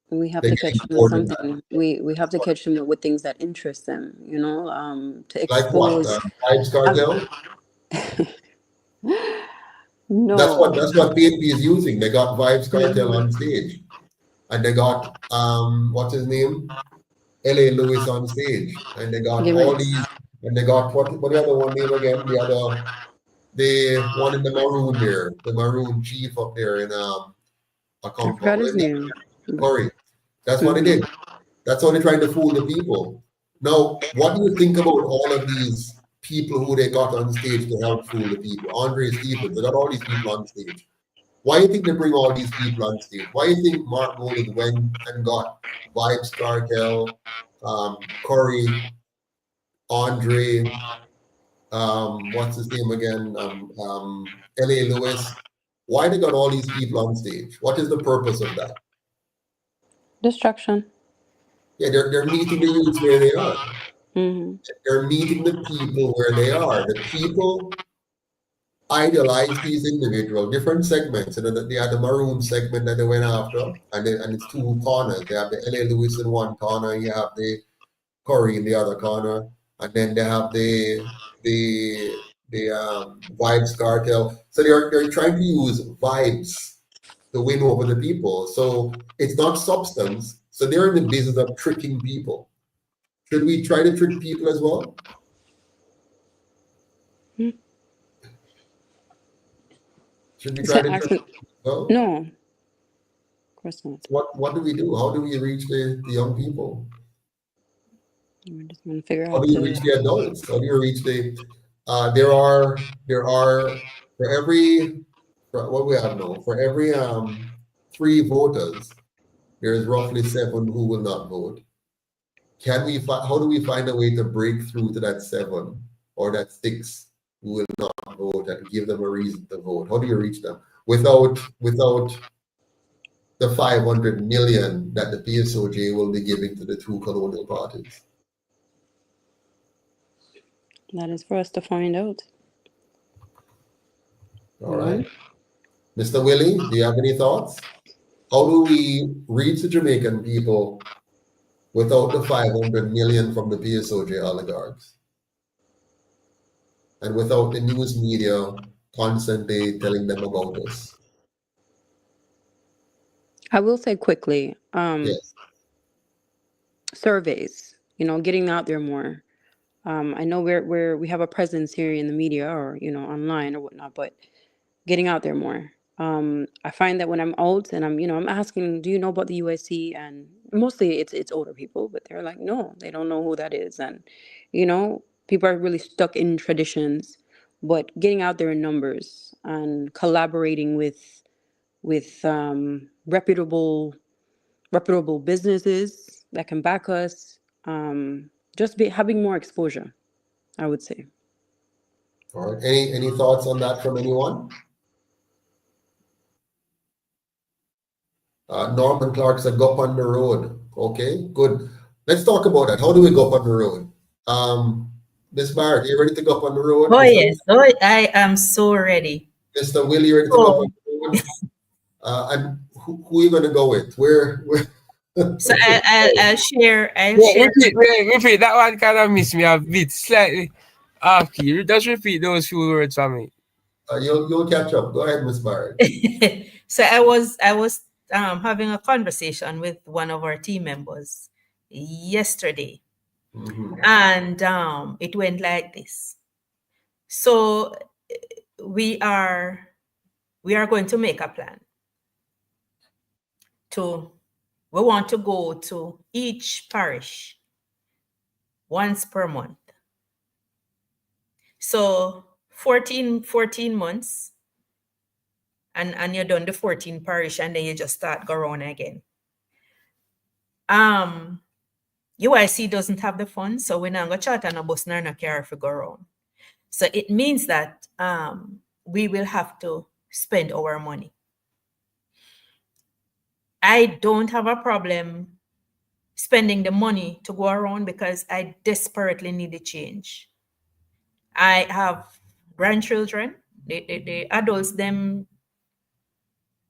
We have to catch them with something. We have to catch them with things that interest them, you know, to expose. Like what? Vibes Cartel? No. That's what PNP is using. They got Vibes Cartel on stage. And they got what's his name? LA Lewis on stage. And they got all these, and they got what the other one name again? The one in the maroon there, the maroon chief up there in I forgot his name. Corey. That's what they did. That's how they're trying to fool the people. Now, what do you think about all of these people who they got on stage to help fool the people? Andre Stevens, they got all these people on stage. Why do you think they bring all these people on stage? Why do you think Mark Nolan went and got Vibes Cartel, Corey, Andre, what's his name again? LA Lewis. Why they got all these people on stage? What is the purpose of that? Distraction. Yeah, they're meeting the youths where they are. They're meeting the people where they are. The people idolize these individuals, different segments. And they had the maroon segment that they went after, and it's two corners. They have the LA Lewis in one corner, and you have the Corey in the other corner, and then they have the Vibes Cartel. So they're trying to use vibes to win over the people. So it's not substance. So they're in the business of tricking people. Should we try to trick people as well? Should we try to trick people as well? No. Of course not. What do we do? How do we reach the young people? We're just going to figure out. How do you reach the adults? How do you reach the there are for every what we have now, for every 3 voters, there's roughly 7 who will not vote. How do we find a way to break through to that 7 or that 6 who will not vote and give them a reason to vote? How do you reach them without the 500 million that the PSOJ will be giving to the 2 colonial parties? That is for us to find out. All right. Mr. Willie, do you have any thoughts? How do we reach the Jamaican people without the 500 million from the PSOJ oligarchs? And without the news media constantly telling them about us? I will say quickly, Yes. surveys, you know, getting out there more. I know we have a presence here in the media or, you know, online or whatnot, but getting out there more. I find that when I'm out and I'm asking, do you know about the UIC? And mostly it's older people, but they're like, no, they don't know who that is. And, you know, people are really stuck in traditions, but getting out there in numbers and collaborating with reputable businesses that can back us, just having more exposure, I would say. All right. Any thoughts on that from anyone? Norman Clark said, go up on the road. Okay, good. Let's talk about that. How do we go up on the road? Miss Barrett, you ready to go up on the road? Oh, yes. Oh, I am so ready. Mr. Willie, you ready to go up on the road? And who are you going to go with? Where? So I'll share. Repeat that one. Kind of miss me a bit slightly. Just repeat those few words for me. You'll catch up. Go ahead, Miss Barrett. So I was having a conversation with one of our team members, yesterday. Mhm. And it went like this. So we are going to make a plan we want to go to each parish once per month. So 14 months, and you're done the 14 parish, and then you just start go around again. UIC doesn't have the funds, so we're not going to charter no bus nor no car if we go around. So it means that we will have to spend our money. I don't have a problem spending the money to go around because I desperately need a change. I have grandchildren. The adults, them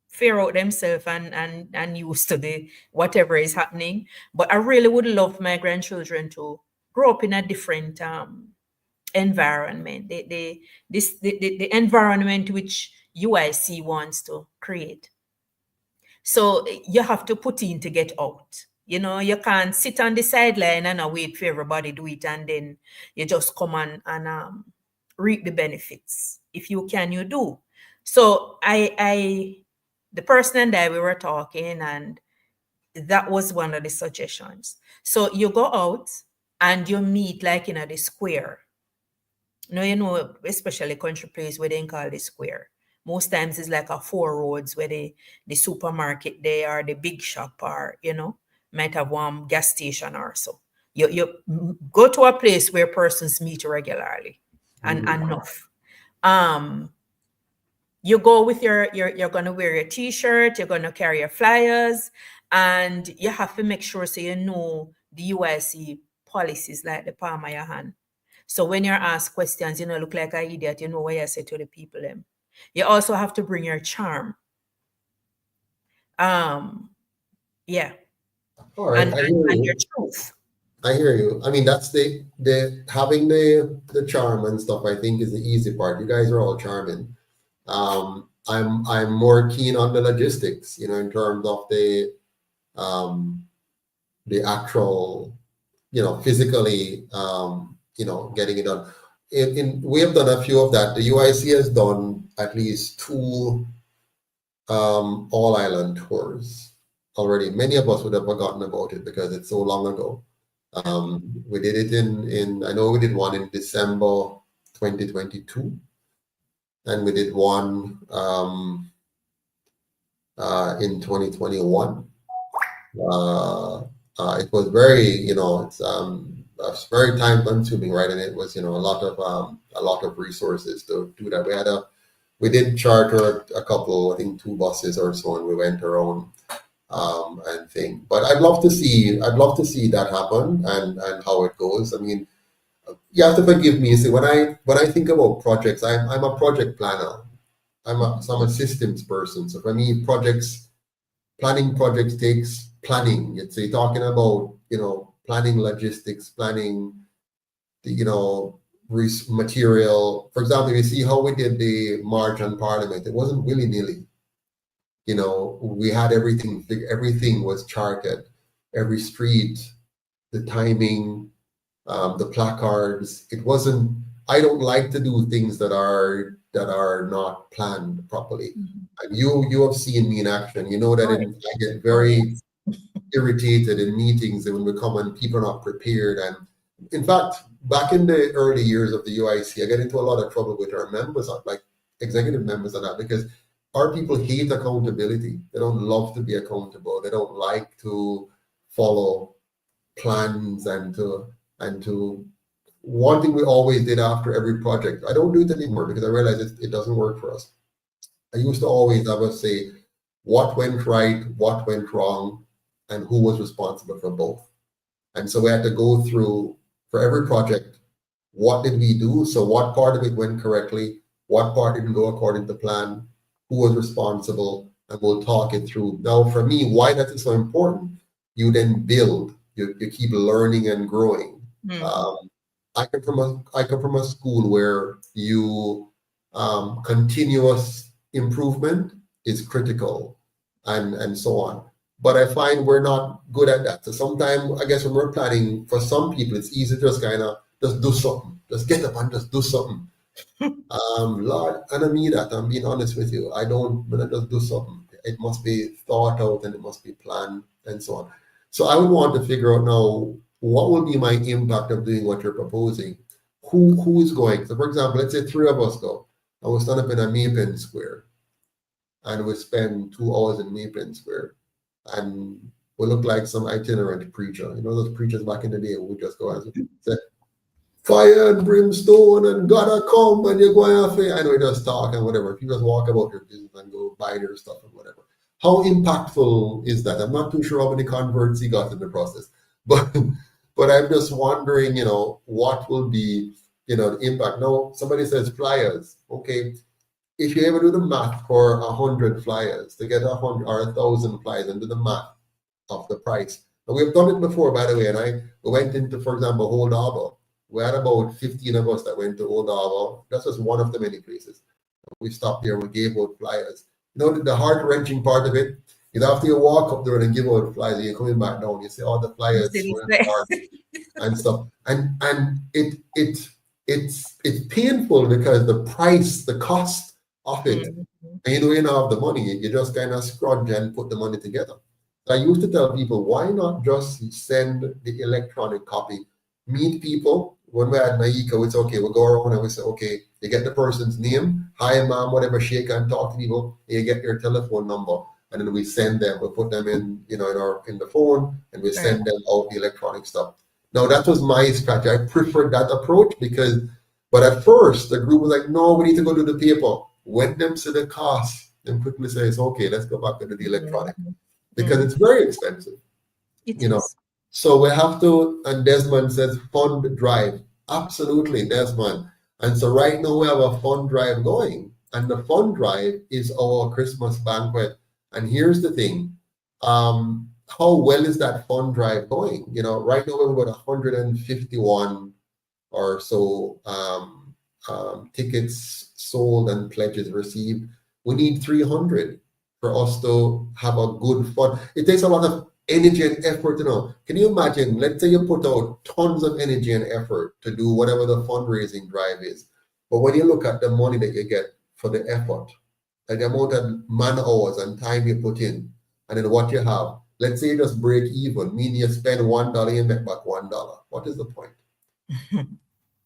figure out themselves and used to the whatever is happening. But I really would love my grandchildren to grow up in a different environment. The environment which UIC wants to create. So you have to put in to get out. You know, you can't sit on the sideline and wait for everybody do it, and then you just come and reap the benefits. If you can, you do. So the person and I, we were talking, and that was one of the suggestions. So you go out and you meet like in the square. Now, you know, especially country place where they call the square. Most times it's like a 4 roads where the supermarket there or the big shop or, you know, might have one gas station or so. You go to a place where persons meet regularly and enough. You go with you're going to wear your t-shirt, you're going to carry your flyers, and you have to make sure so you know the UIC policies like the palm of your hand. So when you're asked questions, you know, look like an idiot, you know what you say to the people. You also have to bring your charm. Yeah. All right, And I hear you. your truth. I hear you. I mean, that's the having the charm and stuff, I think, is the easy part. You guys are all charming. I'm more keen on the logistics, you know, in terms of the actual, you know, physically, you know, getting it done. We have done a few of that. The UIC has done at least 2 all island tours already. Many of us would have forgotten about it because it's so long ago. We did it in I know we did one in December 2022, and we did one in 2021. It was very, you know, it's very time consuming, right? And it was, you know, a lot of resources to do that. We did charter a couple, I think 2 buses or so, and we went around and thing. But I'd love to see that happen and how it goes. I mean, you have to forgive me. See, when I think about projects, I'm a project planner. I'm a systems person. So for me, planning projects takes planning. So you're talking about, you know, planning logistics, planning the, you know, material. For example, you see how we did the March on Parliament. It wasn't willy-nilly. You know, we had everything was charted, every street, the timing, the placards. It wasn't, I don't like to do things that are not planned properly. And you have seen me in action. You know that I get very irritated in meetings when we come and people are not prepared. And in fact, back in the early years of the UIC, I get into a lot of trouble with our members, like executive members and that, because our people hate accountability. They don't love to be accountable. They don't like to follow plans and to one thing we always did after every project. I don't do it anymore because I realize it doesn't work for us. I used to always have us say what went right, what went wrong, and who was responsible for both. And so we had to go through for every project, what did we do? So what part of it went correctly? What part didn't go according to plan? Who was responsible? And we'll talk it through. Now, for me, why that is so important, you then build, you keep learning and growing. I come from a school where you continuous improvement is critical and so on. but I find we're not good at that. So sometimes, I guess when we're planning, for some people, it's easy to just kind of just do something. Just get up and just do something. Lord, I don't mean that. I'm being honest with you. I don't, when I just do something, it must be thought out and it must be planned and so on. So I would want to figure out now, what will be my impact of doing what you're proposing? Who is going? So for example, let's say 3 of us go, and we stand up in a Maypen Square, and we spend 2 hours in Maypen Square, and we look like some itinerant preacher. You know those preachers back in the day who would just go and say, fire and brimstone and gotta come, and you're going off it. I know you just talk and whatever. If you just walk about your business and go buy their stuff and whatever. How impactful is that? I'm not too sure how many converts he got in the process, but I'm just wondering, what will be, the impact. Now, somebody says flyers. Okay, if you ever do the math for 100 flyers to get 100 or 1,000 flyers and do the math of the price. And we've done it before, by the way, and we went into, for example, Old Harbor. We had about 15 of us that went to Old Harbor. That's just one of the many places. We stopped there and we gave out flyers. The heart-wrenching part of it is after you walk up there and give out flyers, and you're coming back down, you see all the flyers and stuff. And it's painful because the cost of it, and you don't have the money, you just kind of scrunch and put the money together. So I used to tell people, why not just send the electronic copy, meet people. When we had Naika, it's okay, we'll go around and we say, okay, you get the person's name, hi ma'am, whatever, shake and talk to people, and you get their telephone number, and then we send them, we put them in, in the phone, and we send them out the electronic stuff. Now that was my strategy. I preferred that approach but at first the group was like, no, we need to go to the paper. When them see the cost, then quickly says, okay, let's go back to the electronic, because it's very expensive. It is. So we have to, and Desmond says fund drive. Absolutely, Desmond. And so right now we have a fund drive going, and the fund drive is our Christmas banquet. And here's the thing, how well is that fund drive going? Right now we've got 151 or so tickets sold and pledges received. We need 300 for us to have a good fund. It takes a lot of energy and effort. Can you imagine, let's say you put out tons of energy and effort to do whatever the fundraising drive is, but when you look at the money that you get for the effort and the amount of man hours and time you put in, and then what you have, let's say you just break even, meaning you spend $1, you make back $1. What is the point?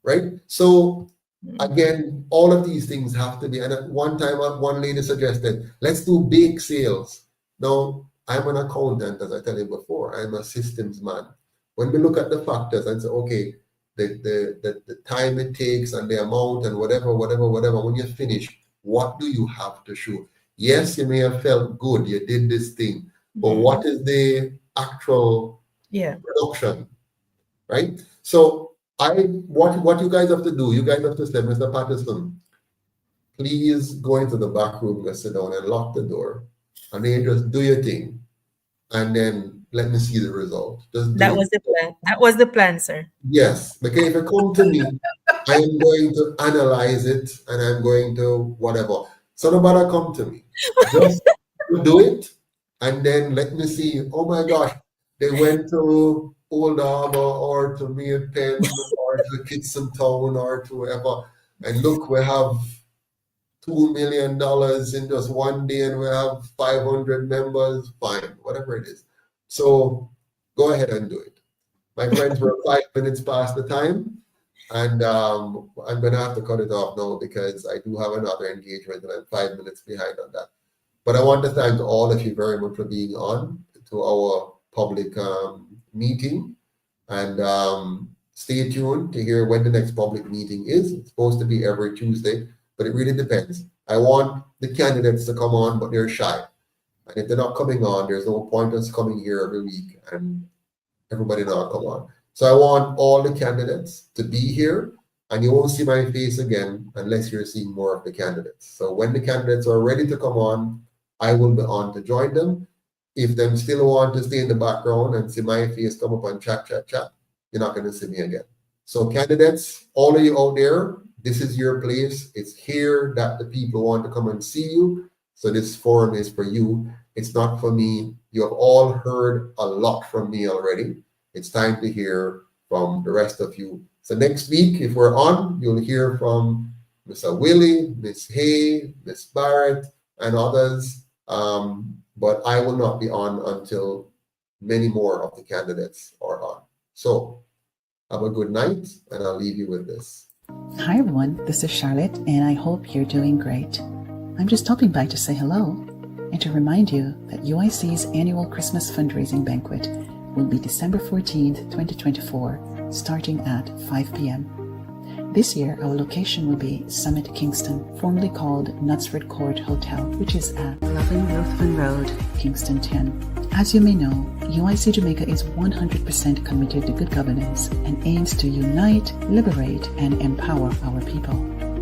Right? So again, all of these things have to be, and at one time one lady suggested, let's do bake sales. Now, I'm an accountant, as I tell you before. I'm a systems man. When we look at the factors and say, okay, the time it takes and the amount and whatever, when you finish, what do you have to show? Yes, you may have felt good, you did this thing, but what is the actual production, right? So what you guys have to do, you guys have to say, Mr. Patterson, please go into the back room and sit down and lock the door. And then you just do your thing, and then let me see the result. That was the plan. That was the plan, sir. Yes, because if you come to me, I am going to analyze it, and I'm going to whatever. So nobody come to me. Just do it, and then let me see. Oh my gosh, they went to Old Harbor or to Maypen or to Kitson Town or to wherever, and look, we have $2 million in just one day, and we have 500 members. Fine, whatever it is. So go ahead and do it. My friends, we're 5 minutes past the time, and I'm gonna have to cut it off now because I do have another engagement and I'm 5 minutes behind on that. But I want to thank all of you very much for being on to our public meeting, and stay tuned to hear when the next public meeting is. It's supposed to be every Tuesday, but it really depends. I want the candidates to come on, but they're shy. And if they're not coming on, there's no point us coming here every week and everybody not come on. So I want all the candidates to be here, and you won't see my face again unless you're seeing more of the candidates. So when the candidates are ready to come on, I will be on to join them. If them still want to stay in the background and see my face come up and chat, you're not going to see me again. So candidates, all of you out there, this is your place. It's here that the people want to come and see you. So this forum is for you. It's not for me. You have all heard a lot from me already. It's time to hear from the rest of you. So next week, if we're on, you'll hear from Mr. Willie, Miss Hay, Miss Barrett, and others. But I will not be on until many more of the candidates are on. So have a good night, and I'll leave you with this. Hi everyone, this is Charlotte, and I hope you're doing great. I'm just stopping by to say hello and to remind you that UIC's annual Christmas fundraising banquet will be December 14th, 2024, starting at 5 p.m. This year, our location will be Summit Kingston, formerly called Knutsford Court Hotel, which is at 11 Ruthven Road, Kingston 10. As you may know, UIC Jamaica is 100% committed to good governance and aims to unite, liberate, and empower our people.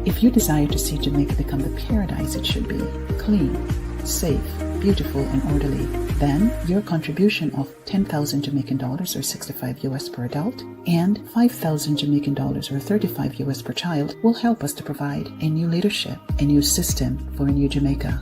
If you desire to see Jamaica become the paradise it should be, clean, safe, beautiful, and orderly, then your contribution of 10,000 Jamaican dollars or 65 US per adult and 5,000 Jamaican dollars or 35 US per child will help us to provide a new leadership, a new system for a new Jamaica.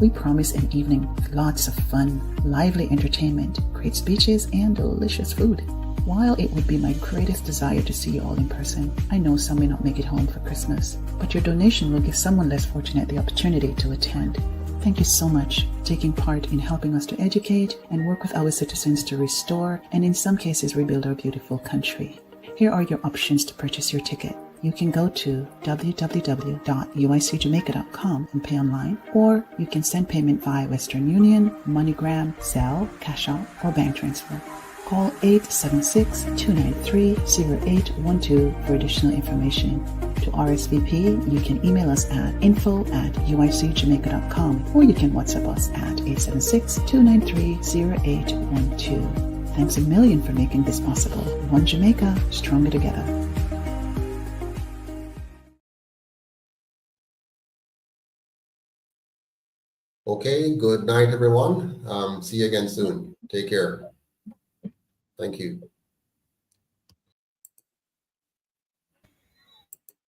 We promise an evening with lots of fun, lively entertainment, great speeches, and delicious food. While it would be my greatest desire to see you all in person, I know some may not make it home for Christmas, but your donation will give someone less fortunate the opportunity to attend. Thank you so much for taking part in helping us to educate and work with our citizens to restore and in some cases rebuild our beautiful country. Here are your options to purchase your ticket. You can go to www.uicjamaica.com and pay online, or you can send payment via Western Union, MoneyGram, Zelle, Cash App, or bank transfer. Call 876-293-0812 for additional information. To RSVP, you can email us at info@uicjamaica.com, or you can WhatsApp us at 876-293-0812. Thanks a million for making this possible. One Jamaica, stronger together. Okay, good night, everyone. See you again soon. Take care. Thank you.